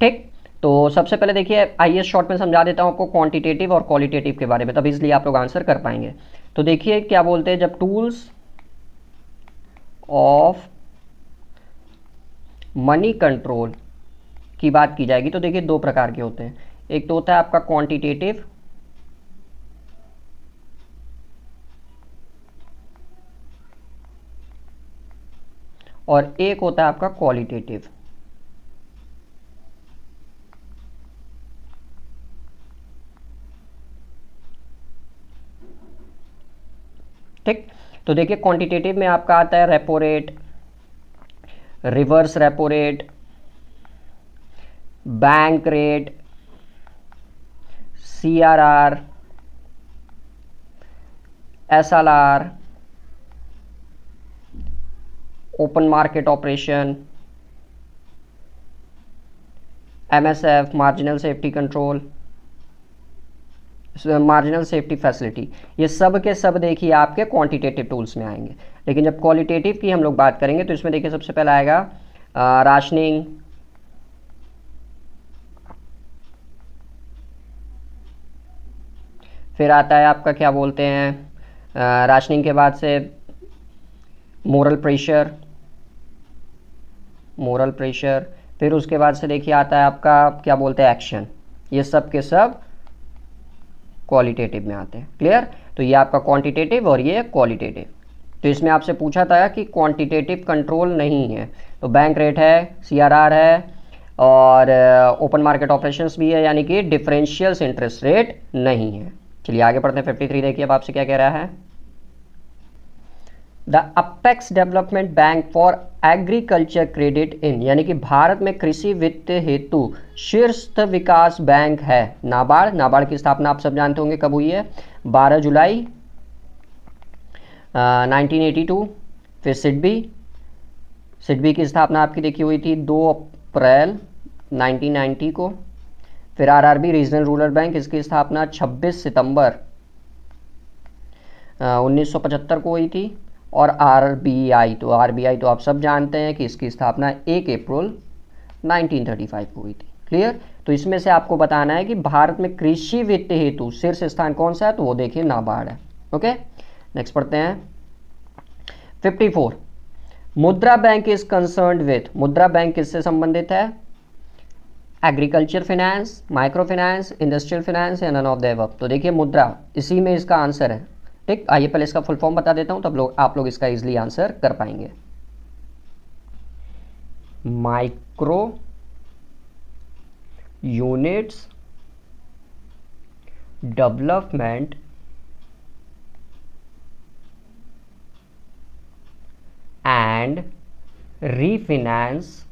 ठीक, तो सबसे पहले देखिए आइए शॉर्ट में समझा देता हूं आपको क्वांटिटेटिव और क्वालिटेटिव के बारे में, तब इसलिए आप लोग आंसर कर पाएंगे। तो देखिए क्या बोलते हैं, जब टूल्स ऑफ मनी कंट्रोल की बात की जाएगी तो देखिए दो प्रकार के होते हैं, एक तो होता है आपका क्वांटिटेटिव और एक होता है आपका क्वालिटेटिव। ठीक, तो देखिए क्वांटिटेटिव में आपका आता है repo rate, reverse repo rate, bank rate, CRR, SLR, open market operation, MSF, marginal safety control, marginal safety facility, ये सब के सब देखिए आपके क्वांटिटेटिव टूल्स में आएंगे। लेकिन जब क्वालिटेटिव की हम लोग बात करेंगे तो इसमें देखिए सबसे पहला आएगा राशनिंग, फिर आता है आपका क्या बोलते हैं राशनिंग के बाद से मोरल प्रेशर, मोरल प्रेशर, फिर उसके बाद से देखिए आता है आपका क्या बोलते हैं एक्शन। ये सब के सब क्वालिटेटिव में आते हैं। क्लियर? तो ये आपका क्वांटिटेटिव और ये क्वालिटेटिव। तो इसमें आपसे पूछा था कि क्वांटिटेटिव कंट्रोल नहीं है, तो बैंक रेट है, सीआरआर है और ओपन मार्केट ऑपरेशंस भी है, यानी कि डिफरेंशियल इंटरेस्ट रेट नहीं है। चलिए आगे पढ़ते हैं। 53 देखिए अब आपसे क्या कह रहा है। The apex development bank for agriculture credit in, यानी कि भारत में कृषि वित्त हेतु शीर्ष विकास बैंक है नाबार्ड। नाबार्ड की स्थापना आप सब जानते होंगे कब हुई है, 12 जुलाई 1982। फिर सिडबी की स्थापना आपकी देखी हुई थी 2 अप्रैल 1990 को। फिर आरआरबी रीजनल रूरल बैंक, इसकी स्थापना 26 सितंबर 1975 को हुई थी। और आरबीआई तो आप सब जानते हैं कि इसकी स्थापना 1 अप्रैल 1935 को हुई थी। क्लियर? तो इसमें से आपको बताना है कि भारत में कृषि वित्त हेतु शीर्ष स्थान कौन सा है, तो वो देखिए नाबार्ड है। ओके, नेक्स्ट पढ़ते हैं। 54 मुद्रा बैंक इज कंसर्न्ड विथ, मुद्रा बैंक किससे संबंधित है, agriculture finance, micro finance, industrial finance या नन ऑफ द अबव। तो देखिए मुद्रा इसी में इसका आंसर है। ठीक, आइए पहले इसका फुल फॉर्म बता देता हूं, तब आप लोग इसका इजीली आंसर कर पाएंगे। Micro units development and refinance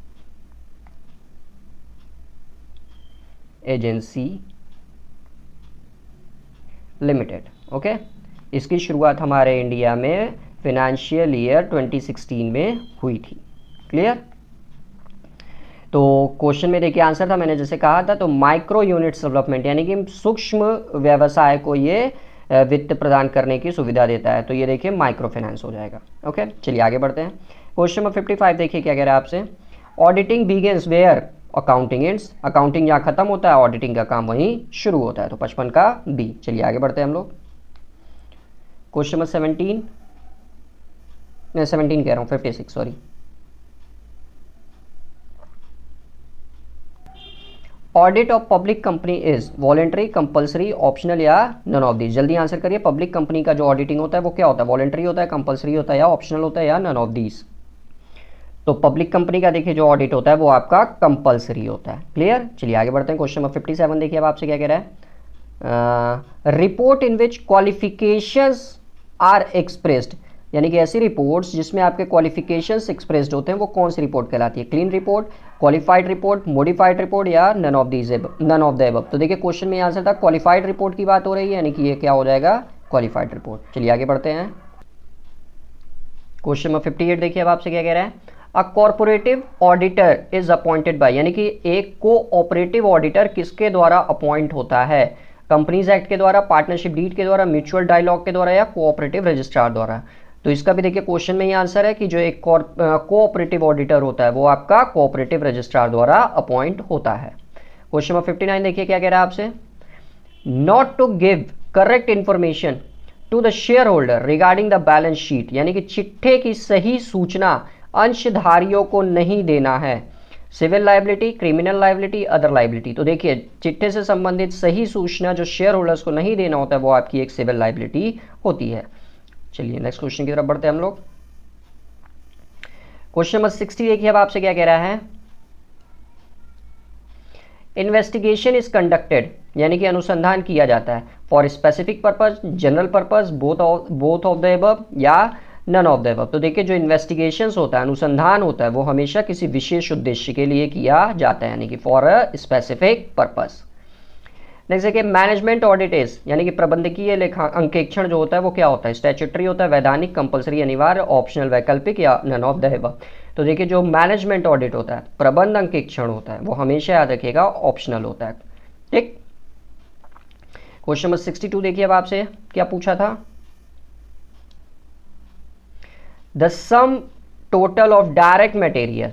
agency limited. Okay, इसकी शुरुआत हमारे इंडिया में फिनेंशियल ईयर 2016 में हुई थी। क्लियर? तो क्वेश्चन में देखिए आंसर था, मैंने जैसे कहा था, तो माइक्रो यूनिट्स डेवलपमेंट यानी कि सूक्ष्म व्यवसाय को ये वित्त प्रदान करने की सुविधा देता है, तो ये देखिए माइक्रो फाइनेंस हो जाएगा। ओके, चलिए आगे बढ़ते हैं। क्वेश्चन नंबर 55 देखिए क्या कह रहा है आपसे। Auditing begins where, accounting ends, accounting यहाँ खत्म होता है, ऑडिटिंग का काम वहीं शुरू होता है, तो 55 का बी। चलिए आगे बढ़ते हैं हम लोग। क्वेश्चन नंबर 17, मैं 17 कह रहा हूँ, 56 sorry. Audit of public company is voluntary, compulsory, optional या नन ऑफ दीज। जल्दी आंसर करिए। पब्लिक कंपनी का जो ऑडिटिंग होता है वो क्या होता है, वॉलेंटरी होता है, कंपल्सरी होता है या ऑप्शनल होता है या नन ऑफ दीज। तो पब्लिक कंपनी का देखिए जो ऑडिट होता है वो आपका कंपल्सरी होता है। क्लियर? चलिए आगे बढ़ते हैं। क्वेश्चन नंबर 57 देखिए अब आपसे क्या कह रहा है। Report in which qualifications are expressed, यानी कि ऐसी रिपोर्ट्स जिसमें आपके क्वालिफिकेशंस एक्सप्रेस्ड होते हैं वो कौन सी रिपोर्ट कहलाती है, clean report, qualified report, modified report या नन ऑफ द अबव। तो देखिए क्वेश्चन में आंसर था क्वालिफाइड रिपोर्ट की बात हो रही है, यानी कि ये क्या हो जाएगा, क्वालिफाइड रिपोर्ट। चलिए आगे बढ़ते हैं। क्वेश्चन नंबर 58 देखिए अब आपसे क्या कह रहा है। A cooperative auditor is appointed by, यानी कि एक कोऑपरेटिव ऑडिटर किसके द्वारा अपॉइंट होता है, कंपनीज एक्ट के द्वारा, पार्टनरशिप डीड के द्वारा, म्यूचुअल डायलॉग के द्वारा या कोऑपरेटिव रजिस्ट्रार द्वारा। तो इसका भी देखिए क्वेश्चन में ही आंसर है कि जो एक कोऑपरेटिव ऑडिटर होता है वो आपका कोऑपरेटिव रजिस्ट्रार द्वारा अपॉइंट होता है। क्वेश्चन नंबर 59 देखिए क्या कह रहा है आपसे। Not to give correct information to the share holder regarding the balance sheet, यानी कि चिट्ठे की सही सूचना अंशधारियों को नहीं देना है, civil liability, criminal liability, other liability. तो देखिए चिट्ठे से संबंधित सही सूचना जो शेयर होल्डर्स को नहीं देना होता है वो आपकी एक सिविल लाइबिलिटी होती है। चलिए नेक्स्ट क्वेश्चन की तरफ बढ़ते हैं हम लोग। क्वेश्चन नंबर 60 देखिए अब आपसे क्या कह रहा है। इन्वेस्टिगेशन इज कंडक्टेड, यानी कि अनुसंधान किया जाता है, for specific purpose, general purpose, both of the above या नन ऑफ द अबव। तो देखिए जो इन्वेस्टिगेशंस होता है, अनुसंधान होता है, वो हमेशा किसी विशेष उद्देश्य के लिए किया जाता है, यानी कि for a specific purpose. Next देखिए मैनेजमेंट ऑडिट इज, यानी कि प्रबंधकीय लेखा अंकेक्षण जो होता है वो क्या होता है, स्टैट्यूटरी होता है, वैधानिक, कंपलसरी अनिवार्य, ऑप्शनल वैकल्पिक या नन ऑफ द अबव। तो देखिए जो मैनेजमेंट ऑडिट होता है, प्रबंध अंकेक्षण होता है, वो हमेशा याद रखिएगा ऑप्शनल होता है। ठीक। क्वेश्चन नंबर 62 देखिए अब आपसे क्या पूछा था। The sum total of direct material,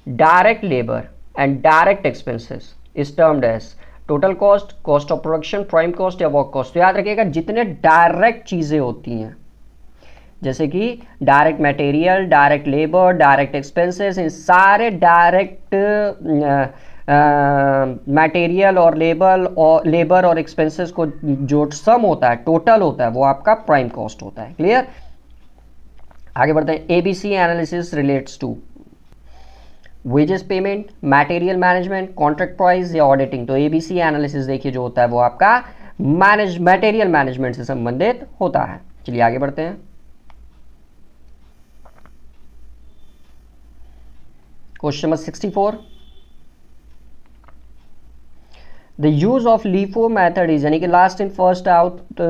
direct labour and direct expenses is termed as total cost, cost of production, prime cost या वर्क कॉस्ट। तो याद रखिएगा जितने डायरेक्ट चीजें होती हैं जैसे कि direct material, direct labour, direct expenses, इन सारे डायरेक्ट मटेरियल और लेबर और एक्सपेंसेस को जो सम होता है, टोटल होता है, वो आपका प्राइम कॉस्ट होता है। क्लियर? आगे बढ़ते हैं। ABC analysis relates to wages payment, material management, contract price या ऑडिटिंग। तो एबीसी एनालिसिस देखिए जो होता है वो आपका मटेरियल मैनेजमेंट से संबंधित होता है। चलिए आगे बढ़ते हैं। Question number 64, the use of LIFO method is, यानी कि last in first out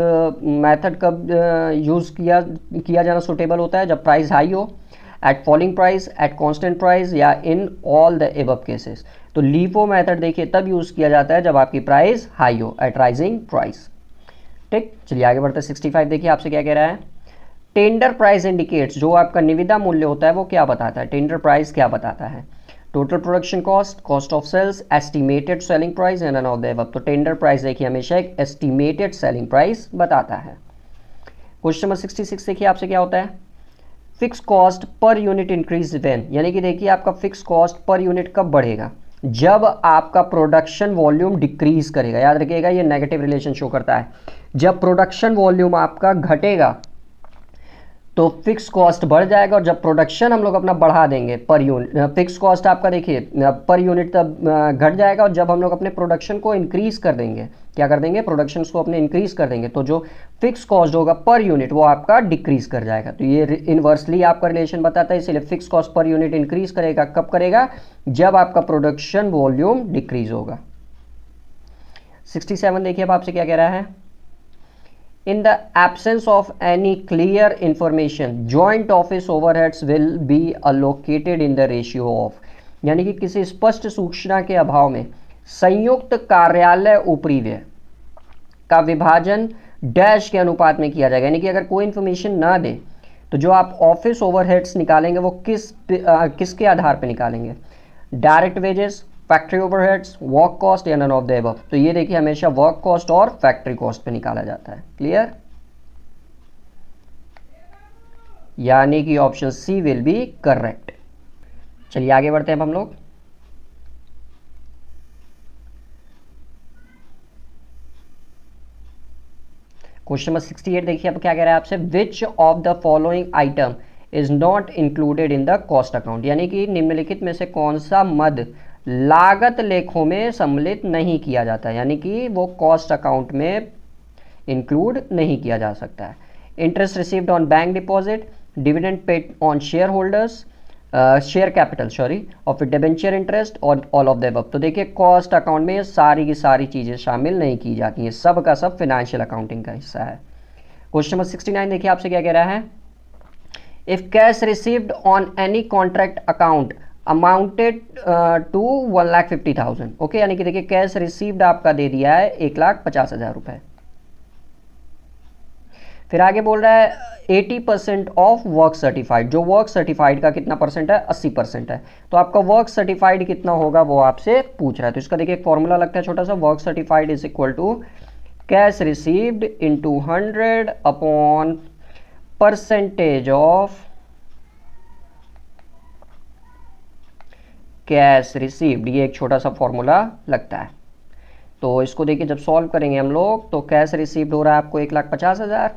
method कब यूज किया जाना सुटेबल होता है? जब प्राइस हाई हो, at falling price, at constant price या in all the above cases. तो लीफो मेथड देखिए तब यूज किया जाता है जब आपकी प्राइस हाई हो, एट राइजिंग प्राइस। ठीक, चलिए आगे बढ़ते हैं। 65 देखिए आपसे क्या कह रहा है। टेंडर प्राइस इंडिकेट्स, जो आपका निविदा मूल्य होता है वो क्या बताता है? टेंडर प्राइस क्या बताता है? Total production cost, cost of sales, estimated selling price and none of the above. तो टेंडर प्राइस देखिए हमेशा एक एस्टिमेटेड सेलिंग प्राइस बताता है। क्वेश्चन नंबर 66 देखिए आपसे क्या होता है। Fix cost per unit increase when, यानी कि देखिए आपका फिक्स कॉस्ट पर यूनिट कब बढ़ेगा? जब आपका प्रोडक्शन वॉल्यूम डिक्रीज करेगा। याद रखिएगा ये नेगेटिव रिलेशन शो करता है। जब प्रोडक्शन वॉल्यूम आपका घटेगा तो फिक्स कॉस्ट बढ़ जाएगा, और जब प्रोडक्शन हम लोग अपना बढ़ा देंगे पर यूनिट, फिक्स कॉस्ट आपका देखिए पर यूनिट तब घट जाएगा, और जब हम लोग अपने प्रोडक्शन को इंक्रीज कर देंगे, क्या कर देंगे? प्रोडक्शन को अपने इंक्रीज कर देंगे, तो जो फिक्स कॉस्ट होगा पर यूनिट वो आपका डिक्रीज कर जाएगा। तो ये इनवर्सली आपका रिलेशन बताता है, इसलिए fix cost per unit increase करेगा। कब करेगा? जब आपका प्रोडक्शन वॉल्यूम डिक्रीज होगा। 67 देखिए अब आपसे क्या कह रहा है। In the absence of any clear information, joint office overheads will be allocated in the ratio of, यानी कि किसी स्पष्ट सूचना के अभाव में संयुक्त कार्यालय ऊपरी व्यय का विभाजन डैश के अनुपात में किया जाएगा। यानी कि अगर कोई इंफॉर्मेशन ना दे तो जो आप ऑफिस ओवरहेड्स निकालेंगे वो किसके आधार पर निकालेंगे? Direct wages, factory overheads, work cost या नन ऑफ द अबव। तो ये देखिए हमेशा वर्क कॉस्ट और फैक्ट्री कॉस्ट पे निकाला जाता है। क्लियर? यानी कि option C will be correct. चलिए आगे बढ़ते हैं अब हम लोग। क्वेश्चन नंबर 68 देखिए अब क्या कह रहा है आपसे। विच of the following item is not included in the cost account, यानी कि निम्नलिखित में से कौन सा मद लागत लेखों में सम्मिलित नहीं किया जाता है, यानी कि वो कॉस्ट अकाउंट में इंक्लूड नहीं किया जा सकता है। Interest received on bank deposit, dividend paid on share holders, share capital of debenture interest और ऑल ऑफ द अबव। तो देखिए कॉस्ट अकाउंट में सारी की सारी चीज़ें शामिल नहीं की जाती हैं, सब का सब फाइनेंशियल अकाउंटिंग का हिस्सा है। क्वेश्चन नंबर 69 देखिए आपसे क्या कह रहा है। If cash received on any contract account amounted to 1,50,000, okay, यानी कि देखिए कैश रिसीव्ड आपका दे दिया है 1,50,000 रुपए। फिर आगे बोल रहा है 80% ऑफ वर्क सर्टिफाइड, जो वर्क सर्टिफाइड का कितना परसेंट है? 80% है। तो आपका वर्क सर्टिफाइड कितना होगा वो आपसे पूछ रहा है। तो इसका देखिए एक फॉर्मूला लगता है छोटा सा। Work certified is equal to cash received into 100 upon percentage of cash received. ये एक छोटा सा फॉर्मूला लगता है। तो इसको देखिए जब सॉल्व करेंगे हम लोग तो कैश रिसीव्ड हो रहा है आपको 1,50,000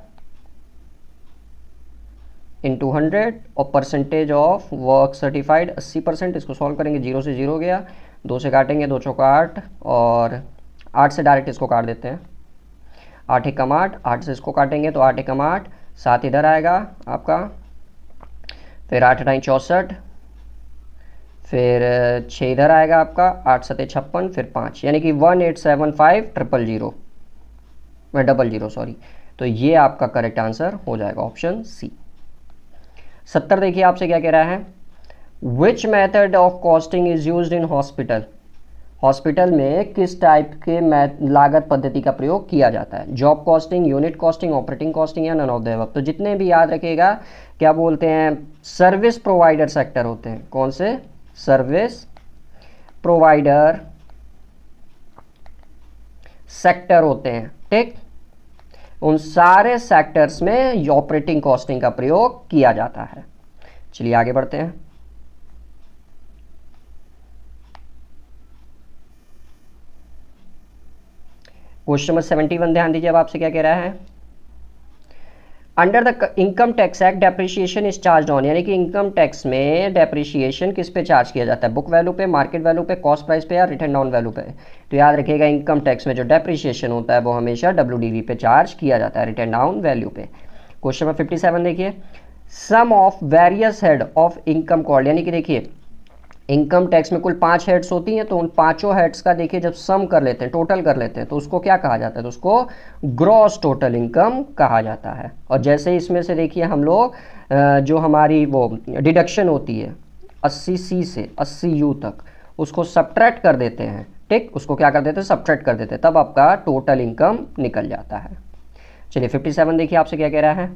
इंटू 100 और परसेंटेज ऑफ वर्क सर्टिफाइड 80%। इसको सॉल्व करेंगे, 0 से 0 गया, 2 से काटेंगे, 2 चौका 8 और 8 से डायरेक्ट इसको काट देते हैं। 8 एकम 8, 8 से इसको काटेंगे तो 8 एकम 8, 7 इधर आएगा आपका, फिर 8 9 64, फिर 6 इधर आएगा आपका, 8 7 56, फिर 5, यानी कि 1875000 सॉरी। तो ये आपका करेक्ट आंसर हो जाएगा ऑप्शन सी। 70 देखिए आपसे क्या कह रहा है। Which method of costing is used in hospital, hospital में किस टाइप के लागत पद्धति का प्रयोग किया जाता है? Job costing, unit costing, operating costing या नन ऑफ द अबव। तो जितने भी याद रखिएगा क्या बोलते हैं, सर्विस प्रोवाइडर सेक्टर होते हैं। कौन से, सर्विस प्रोवाइडर सेक्टर होते हैं, ठीक। उन सारे सेक्टर्स में ऑपरेटिंग कॉस्टिंग का प्रयोग किया जाता है। चलिए आगे बढ़ते हैं। क्वेश्चन नंबर 71 ध्यान दीजिए, अब आपसे क्या कह रहा है। Under the income tax act depreciation is charge on, यानी कि इनकम टैक्स में डेप्रिसिएशन किस पे चार्ज किया जाता है, बुक वैल्यू पे, मार्केट वैल्यू पे, कॉस्ट प्राइस पे या रिटर्न डाउन वैल्यू पे। तो याद रखिएगा इनकम टैक्स में जो डेप्रिसिएशन होता है वो हमेशा WDV पे चार्ज किया जाता है, रिटर्न डाउन वैल्यू पे। क्वेश्चन नंबर 57 देखिए, sum of various head of income called, यानी कि देखिए इनकम टैक्स में कुल 5 हेड्स होती हैं, तो उन पांचों हेड्स का देखिए जब सम कर लेते हैं, टोटल कर लेते हैं, तो उसको क्या कहा जाता है, तो उसको ग्रॉस टोटल इनकम कहा जाता है। और जैसे इसमें से देखिए हम लोग जो हमारी वो डिडक्शन होती है 80C से 80U तक, उसको सब्ट्रैक्ट कर देते हैं, ठीक, उसको क्या कर देते हैं, सब्ट्रैक्ट कर देते हैं, तब आपका टोटल इनकम निकल जाता है। चलिए 57 देखिए आपसे क्या कह रहा है।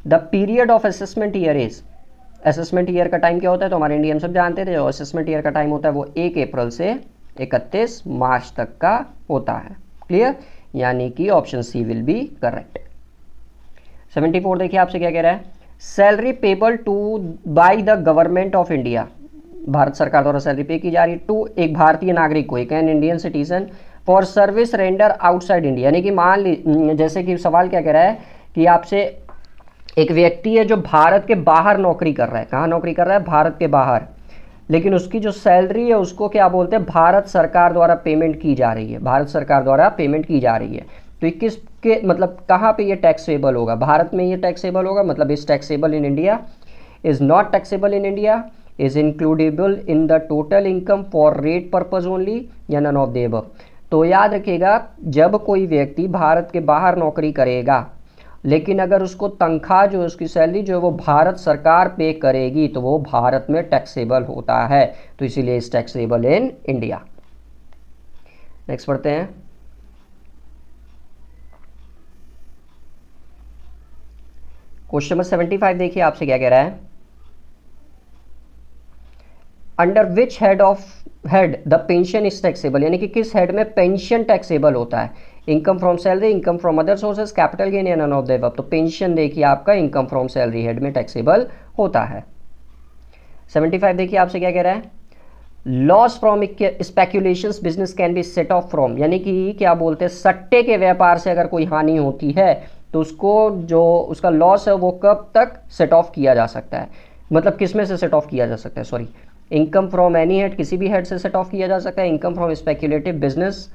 The period of assessment year is, assessment year का टाइम क्या होता है, तो हमारे इंडियन सब जानते थे, जो असेसमेंट ईयर का टाइम होता है वो 1 अप्रैल से 31 मार्च तक का होता है। क्लियर, यानी कि option C will be correct. 74 देखिए आपसे क्या कह रहा है। Salary payable to by the government of India, Bharat सरकार द्वारा सैलरी पे की जा रही है, टू एक भारतीय नागरिक को, एक an Indian citizen, for service render outside India, यानी कि मान ली जैसे कि सवाल क्या कह रहा है कि आपसे एक व्यक्ति है जो भारत के बाहर नौकरी कर रहा है, कहाँ नौकरी कर रहा है, भारत के बाहर, लेकिन उसकी जो सैलरी है उसको क्या बोलते हैं, भारत सरकार द्वारा पेमेंट की जा रही है, भारत सरकार द्वारा पेमेंट की जा रही है। तो किस के मतलब कहाँ पे ये टैक्सेबल होगा, भारत में ये टैक्सेबल होगा, मतलब is taxable in India, is not taxable in India, is includable in the total income for rate purpose only, या नन ऑफ द अबव। तो याद रखिएगा जब कोई व्यक्ति भारत के बाहर नौकरी करेगा, लेकिन अगर उसको तनख्वाह जो है, उसकी सैलरी जो है वो भारत सरकार पे करेगी, तो वो भारत में टैक्सेबल होता है, तो इसीलिए is taxable in India. Next पढ़ते हैं। क्वेश्चन नंबर 75 देखिए आपसे क्या कह रहा है। Under which head the pension is taxable, यानी कि किस हेड में पेंशन टैक्सेबल होता है, income from salary, income from other sources, capital gain या नन ऑफ द अबव। तो पेंशन देखिए आपका इनकम फ्रॉम सैलरी हेड में टैक्सेबल होता है। 75 देखिए आपसे क्या कह रहा है। Loss from speculations business can be set of from, यानी कि क्या बोलते हैं, सट्टे के व्यापार से अगर कोई हानि होती है तो उसको जो उसका लॉस है वो कब तक सेट ऑफ किया जा सकता है, मतलब किस में से सेट ऑफ किया जा सकता है, sorry, income from any head, किसी भी हेड से सेट ऑफ किया जा सकता है, इनकम फ्रॉम स्पेक्यूलेटिव बिजनेस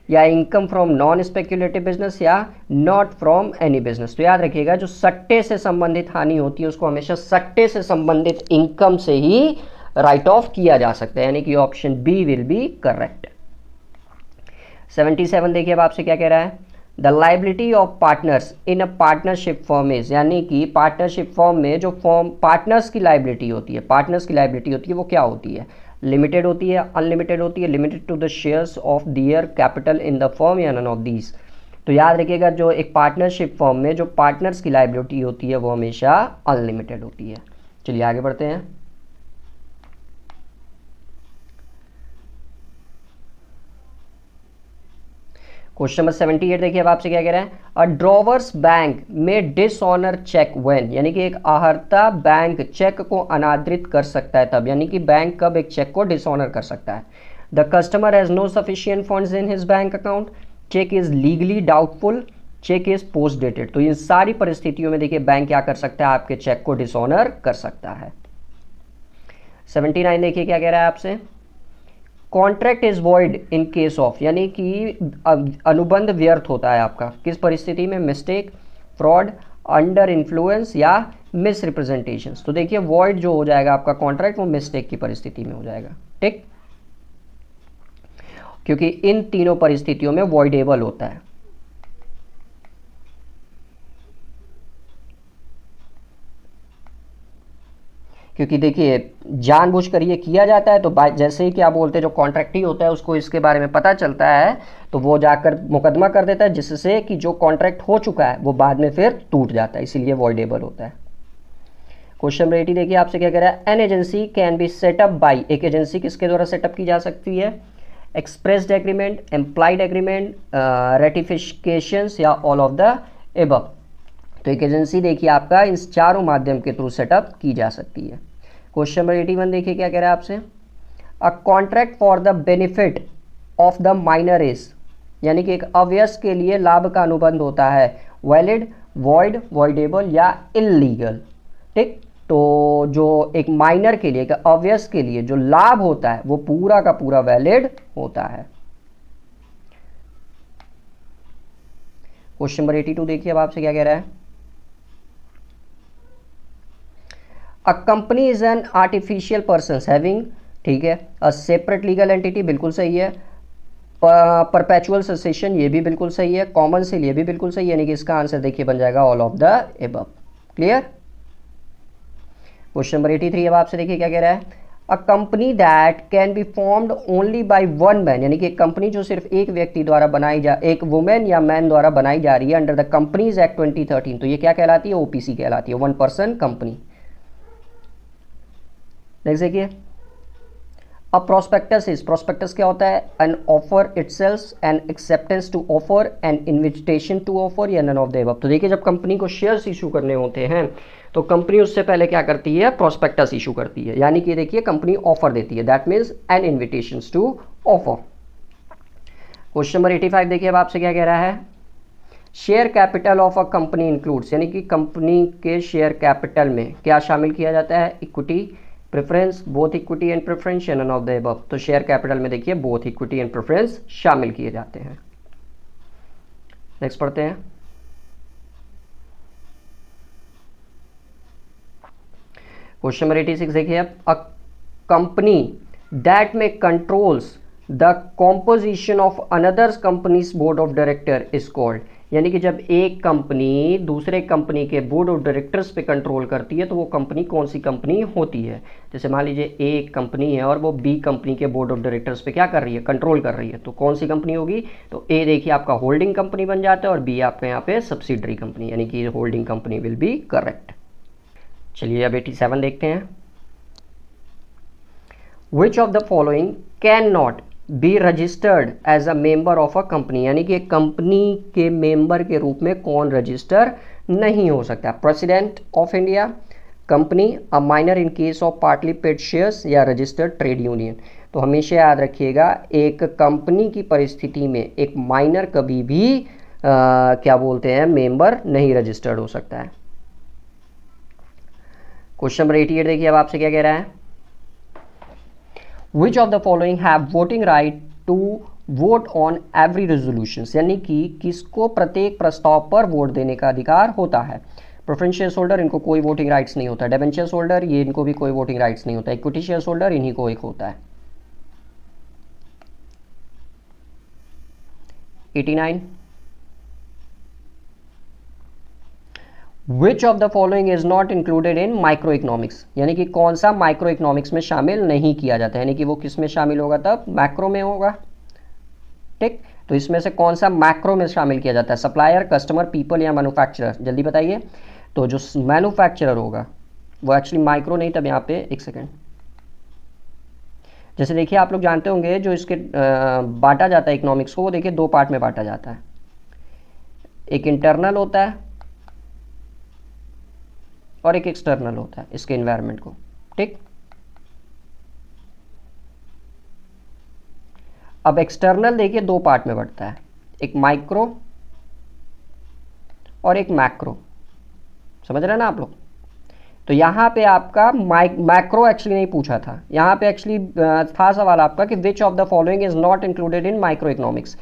या income from non speculative business या नॉट फ्रॉम एनी बिजनेस। तो याद रखिएगा जो सट्टे से संबंधित हानि होती है उसको हमेशा सट्टे से संबंधित इनकम से ही राइट ऑफ किया जा सकता है, यानी कि option B will be correct. 77 देखिए अब आपसे क्या कह रहा है। The liability of partners in a partnership firm is, यानी कि पार्टनरशिप फर्म में जो फर्म पार्टनर्स की लाइबिलिटी होती है, पार्टनर्स की लाइबिलिटी होती है वो क्या होती है, लिमिटेड होती है, अनलिमिटेड होती है, limited to the shares of their capital in the firm या नन ऑफ दीज। तो याद रखिएगा जो एक पार्टनरशिप फर्म में जो पार्टनर्स की लाइबिलिटी होती है वो हमेशा अनलिमिटेड होती है। चलिए आगे बढ़ते हैं। क्वेश्चन नंबर 78 देखिए अब आपसे क्या कह रहे हैं। अ ड्रॉवर्स बैंक में डिसऑनर चेक व्हेन, यानी कि एक आहर्ता बैंक चेक को अनादृत कर सकता है तब, यानी कि बैंक कब एक चेक को डिसऑनर कर सकता है। The customer has no sufficient funds in his bank account, cheque is legally doubtful, cheque is post dated. तो इन सारी परिस्थितियों में देखिए बैंक क्या कर सकता है, आपके चेक को डिसऑनर कर सकता है। 79 देखिए क्या कह रहा है आपसे। Contract is void in case of, यानी कि अनुबंध व्यर्थ होता है आपका किस परिस्थिति में, मिस्टेक, फ्रॉड, अंडर इन्फ्लुएंस या मिस रिप्रेजेंटेशन। तो देखिए वॉइड जो हो जाएगा आपका कॉन्ट्रैक्ट वो मिस्टेक की परिस्थिति में हो जाएगा, ठीक, क्योंकि इन तीनों परिस्थितियों में वॉइडेबल होता है। क्योंकि देखिए जानबूझकर ये किया जाता है, तो जैसे ही क्या बोलते हैं जो कॉन्ट्रैक्टी होता है उसको इसके बारे में पता चलता है तो वो जाकर मुकदमा कर देता है, जिससे कि जो कॉन्ट्रैक्ट हो चुका है वो बाद में फिर टूट जाता है, इसीलिए वॉइडेबल होता है। क्वेश्चन नंबर 80 देखिए आपसे क्या कह रहा है, an agency can be set up by, एक एजेंसी किसके द्वारा सेटअप की जा सकती है, एक्सप्रेस्ड एग्रीमेंट, एम्प्लाइड एग्रीमेंट, रेटिफिकेशंस या ऑल ऑफ द एबव। तो एक एजेंसी देखिए आपका इन चारों माध्यम के थ्रू सेटअप की जा सकती है। क्वेश्चन नंबर 81 देखिए क्या कह रहा है आपसे, a contract for the benefit of the minor is, यानी कि एक अवयस्क के लिए लाभ का अनुबंध होता है, वैलिड, वॉइड, वॉइडेबल या इलीगल। ठीक, तो जो एक माइनर के लिए, एक अवयस्क के लिए जो लाभ होता है वो पूरा का पूरा वैलिड होता है। क्वेश्चन नंबर 82 देखिए अब आपसे क्या कह रहा है, a company is an artificial person having, ठीक है, अ सेपरेट लीगल एंटिटी, बिल्कुल सही है, परपेचुअल ससेशन ये भी बिल्कुल सही है, कॉमन सेल ये भी बिल्कुल सही है, यानी कि इसका आंसर देखिए बन जाएगा all of the above. Clear. Question number 83 अब आपसे देखिए क्या कह रहा है, a company that can be formed only by one man, यानी कि एक कंपनी जो सिर्फ एक व्यक्ति द्वारा बनाई जा, एक वुमेन या मैन द्वारा बनाई जा रही है अंडर द कंपनीज एक्ट 2013, तो ये क्या कहलाती है, ओपीसी कहलाती है, वन पर्सन कंपनी। नेक्स्ट देखिए, अ प्रोस्पेक्टस इज, प्रोस्पेक्टस क्या होता है, an offer itself, an acceptance to offer, an invitation to offer या नन ऑफ द अबव। तो देखिए जब कंपनी को शेयर्स इशू करने होते हैं तो कंपनी उससे पहले क्या करती है, प्रोस्पेक्टस इशू करती है, यानी कि देखिए कंपनी ऑफर देती है, that means an invitation to offer. Question number 85 देखिए अब आपसे क्या कह रहा है, share capital of a company includes, यानी कि कंपनी के शेयर कैपिटल में क्या शामिल किया जाता है, equity, preference, both equity and preference, none of the above. तो शेयर कैपिटल में देखिए बोथ इक्विटी एंड प्रेफरेंस शामिल किए जाते हैं। नेक्स्ट पढ़ते हैं, क्वेश्चन नंबर 86 देखिए अब, अ कंपनी दैट में controls the composition of another's companies board of director is called, यानी कि जब एक कंपनी दूसरे कंपनी के बोर्ड ऑफ डायरेक्टर्स पे कंट्रोल करती है तो वो कंपनी कौन सी कंपनी होती है। जैसे मान लीजिए एक कंपनी है और वो बी कंपनी के बोर्ड ऑफ डायरेक्टर्स पे क्या कर रही है, कंट्रोल कर रही है, तो कौन सी कंपनी होगी, तो ए देखिए आपका होल्डिंग कंपनी बन जाता है और बी आपका यहाँ पे सब्सिडरी कंपनी, यानी कि holding company will be correct. चलिए अब 87 देखते हैं, which of the following can not be registered as a member of a company, यानी कि एक कंपनी के मेंबर के रूप में कौन रजिस्टर नहीं हो सकता, president of India, company, a minor in case of partly paid shares या रजिस्टर्ड ट्रेड यूनियन। तो हमेशा याद रखिएगा एक कंपनी की परिस्थिति में एक माइनर कभी भी क्या बोलते हैं, मेंबर नहीं रजिस्टर्ड हो सकता है। क्वेश्चन नंबर 88 देखिए अब आपसे क्या कह रहा है, which of the following have voting right to vote on every resolution, यानी कि किसको प्रत्येक प्रस्ताव पर वोट देने का अधिकार होता है, प्रेफरेंस शेयर होल्डर, इनको कोई वोटिंग राइट्स नहीं होता, डिबेंचर होल्डर ये इनको भी कोई वोटिंग राइट्स नहीं होता, इक्विटी शेयर होल्डर इन्हीं को एक होता है। 89, विच of the following is not included in micro economics, यानी कि कौन सा माइक्रो इकोनॉमिक्स में शामिल नहीं किया जाता है, यानी कि वो किस में शामिल होगा, तब मैक्रो में होगा। ठीक, तो इसमें से कौन सा मैक्रो में शामिल किया जाता है, सप्लायर, कस्टमर, पीपल या मैन्युफैक्चरर, जल्दी बताइए। तो जो मैन्युफैक्चरर होगा वो एक्चुअली माइक्रो नहीं, तब यहाँ पे एक सेकेंड, जैसे देखिए आप लोग जानते होंगे जो इसके बांटा जाता है इकोनॉमिक्स को, वो देखिए दो पार्ट में बांटा जाता है, एक इंटरनल होता है और एक एक्सटर्नल होता है इसके एनवायरनमेंट को। ठीक, अब एक्सटर्नल देखिए दो पार्ट में बढ़ता है, एक माइक्रो और एक मैक्रो, समझ रहे हैं ना आप लोग। तो यहाँ पे आपका मैक्रो एक्चुअली नहीं पूछा था, यहाँ पे एक्चुअली था सवाल आपका कि विच of the following is not included in micro economics.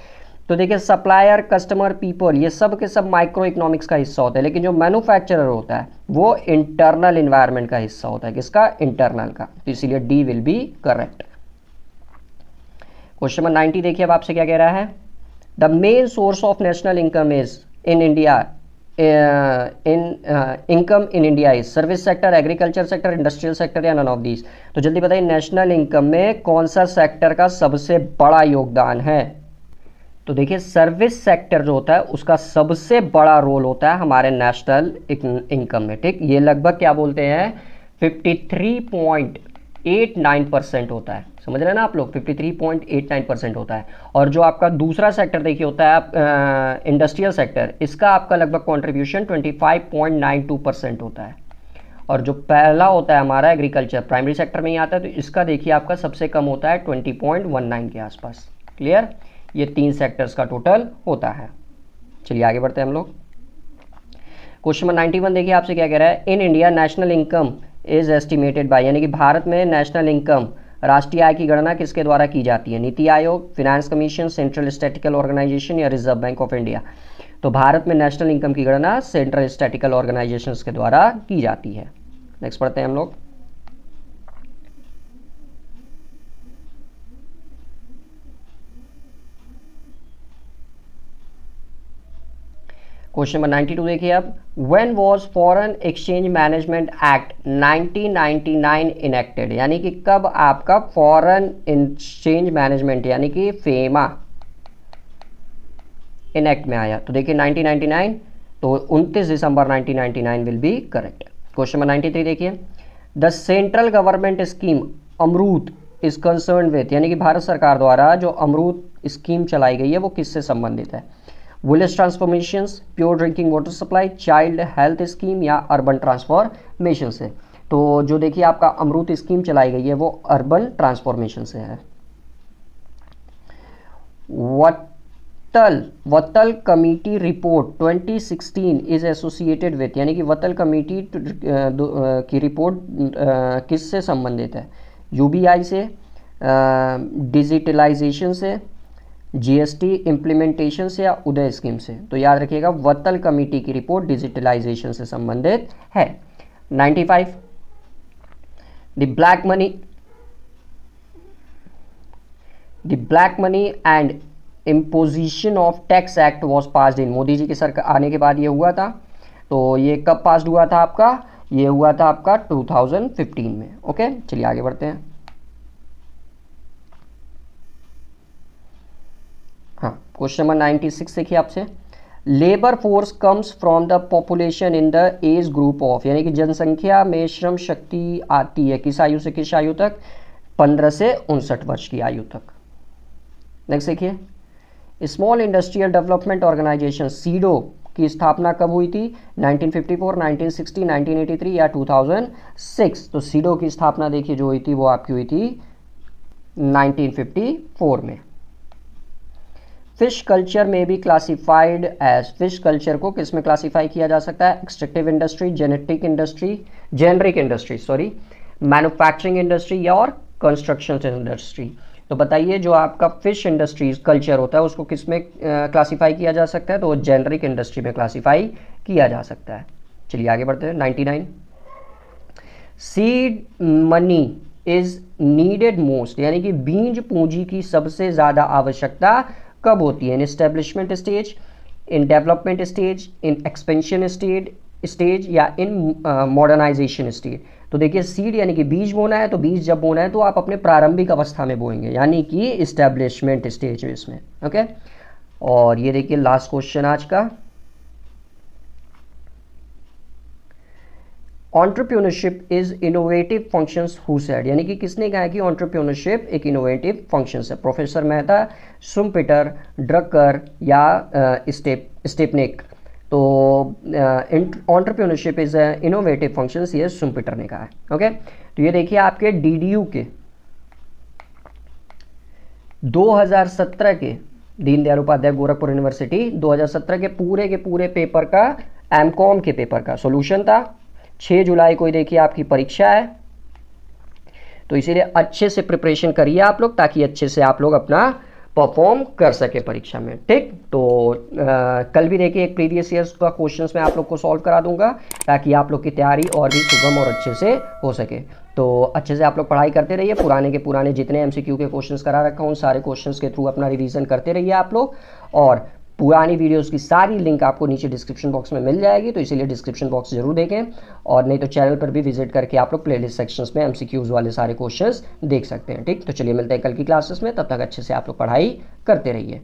तो देखिए सप्लायर, कस्टमर, पीपल ये सब के सब माइक्रो इकोनॉमिक्स का हिस्सा होता है, लेकिन जो मैन्युफैक्चरर होता है वो इंटरनल इन्वायरमेंट का हिस्सा होता है, किसका, इंटरनल का, तो इसीलिए D will be correct. Question number 90 देखिए अब आपसे क्या कह रहा है, the main source of national income is in India, income in India is service sector, agriculture sector, industrial sector या नन ऑफ दीज। तो जल्दी बताइए नेशनल इनकम में कौन सा सेक्टर का सबसे बड़ा योगदान है, तो देखिए सर्विस सेक्टर जो होता है उसका सबसे बड़ा रोल होता है हमारे नेशनल इनकम में, ठीक। ये लगभग क्या बोलते हैं 53.89% होता है, समझ रहे हैं ना आप लोग, 53.89% होता है। और जो आपका दूसरा सेक्टर देखिए होता है इंडस्ट्रियल सेक्टर, इसका आपका लगभग कॉन्ट्रीब्यूशन 25.92% होता है। और जो पहला होता है हमारा एग्रीकल्चर, प्राइमरी सेक्टर में ही आता है, तो इसका देखिए आपका सबसे कम होता है 20.19 के आसपास। क्लियर, ये 3 सेक्टर्स का टोटल होता है। चलिए आगे बढ़ते हैं हम लोग। क्वेश्चन नंबर 91 देखिए आपसे क्या कह रहा है, in India national income is estimated by, यानी कि भारत में नेशनल इनकम, राष्ट्रीय आय की गणना किसके द्वारा की जाती है? NITI Aayog, finance commission, central statistical organisation या रिजर्व बैंक ऑफ इंडिया। तो भारत में नेशनल इनकम की गणना सेंट्रल स्टैटिस्टिकल ऑर्गेनाइजेशन के द्वारा की जाती है। नेक्स्ट पढ़ते हैं हम लोग। क्वेश्चन नंबर 92 देखिए आप, when was foreign exchange management act 1999 enacted, यानी कि कब आपका फॉरेन एक्सचेंज मैनेजमेंट यानी कि फेमा इनेक्ट में आया? तो देखिए 1999, तो 29 दिसंबर 1999 will be correct. Question number 93 देखिए, the central government scheme Amrut is concern with, यानी कि भारत सरकार द्वारा जो अमरूत स्कीम चलाई गई है वो किससे संबंधित है? Village transformation, pure drinking water supply, child health scheme या अर्बन ट्रांसफॉर्मेशन से? तो जो देखिए आपका अमरूत स्कीम चलाई गई है वो अर्बन ट्रांसफॉर्मेशन से है। Watal committee report 2016 is associated with, यानी कि वत्तल कमेटी की रिपोर्ट किससे संबंधित है? यूबीआई से, डिजिटलाइजेशन से, जीएसटी इम्प्लीमेंटेशन से या उदय स्कीम से? तो याद रखिएगा वत्तल कमेटी की रिपोर्ट डिजिटलाइजेशन से संबंधित है। 95, the black money and imposition of tax act was passed in, Modi ji के सरकार आने के बाद ये हुआ था। तो ये कब पास्ड हुआ था आपका? ये हुआ था आपका 2015 में। ओके, चलिए आगे बढ़ते हैं। हाँ, क्वेश्चन नंबर 96 देखिए आपसे, labour force comes from the population in the age group of, यानी कि जनसंख्या में श्रम शक्ति आती है किस आयु से किस आयु तक? 15 से 59 वर्ष की आयु तक। नेक्स्ट देखिए, small industrial development organisation SIDO की स्थापना कब हुई थी? 1954, 1960, 1983 या 2006? तो सीडो की स्थापना देखिए जो हुई थी वो आपकी हुई थी 1954 में। फिश कल्चर में भी क्लासिफाइड एज, फिश कल्चर को किस में क्लासिफाई किया जा सकता है? Extractive industry, genetic industry, generic industry sorry, manufacturing industry या और कंस्ट्रक्शन इंडस्ट्री? तो बताइए जो आपका फिश इंडस्ट्रीज कल्चर होता है उसको किस में क्लासिफाई किया जा सकता है? तो जेनरिक इंडस्ट्री में क्लासिफाई किया जा सकता है। चलिए आगे बढ़ते हैं। 99, seed money is needed most, यानी कि बीज पूंजी की सबसे ज़्यादा आवश्यकता कब होती है? In establishment stage, in development stage, in expansion stage या इन मॉडर्नाइजेशन स्टेज? तो देखिए सीड यानी कि बीज बोना है, तो बीज जब बोना है तो आप अपने प्रारंभिक अवस्था में बोएंगे, यानी कि इस्टेब्लिशमेंट स्टेज में इसमें। ओके, और ये देखिए लास्ट क्वेश्चन आज का, entrepreneurship is innovative functions who said, यानी कि किसने कहा है कि एंटरप्रेन्योरशिप एक इनोवेटिव फंक्शंस है? प्रोफेसर मेहता, शुम्पेटर, ड्रकर या स्टेपनिक? तो एंटरप्रेन्योरशिप इज इनोवेटिव फंक्शंस, ये शुम्पेटर ने कहा है। ओके, तो ये देखिए आपके डीडीयू के 2017 के, दीनदयाल उपाध्याय गोरखपुर यूनिवर्सिटी 2017 के पूरे पेपर का, एमकॉम के पेपर का सॉल्यूशन था। 6 जुलाई को देखिए आपकी परीक्षा है, तो इसीलिए अच्छे से प्रिपरेशन करिए आप लोग, ताकि अच्छे से आप लोग अपना परफॉर्म कर सके परीक्षा में। ठीक, तो कल भी देखिए एक प्रीवियस ईयर्स का क्वेश्चंस मैं आप लोग को सॉल्व करा दूंगा, ताकि आप लोग की तैयारी और भी सुगम और अच्छे से हो सके। तो अच्छे से आप लोग पढ़ाई करते रहिए, पुराने के पुराने जितने एमसीक्यू के क्वेश्चंस करा रखा हूँ उन सारे क्वेश्चंस के थ्रू अपना रिवीजन करते रहिए आप लोग। और पुरानी वीडियोस की सारी लिंक आपको नीचे डिस्क्रिप्शन बॉक्स में मिल जाएगी, तो इसीलिए डिस्क्रिप्शन बॉक्स जरूर देखें, और नहीं तो चैनल पर भी विजिट करके आप लोग प्लेलिस्ट सेक्शंस में एमसीक्यूज वाले सारे क्वेश्चंस देख सकते हैं। ठीक, तो चलिए मिलते हैं कल की क्लासेस में, तब तक अच्छे से आप लोग पढ़ाई करते रहिए।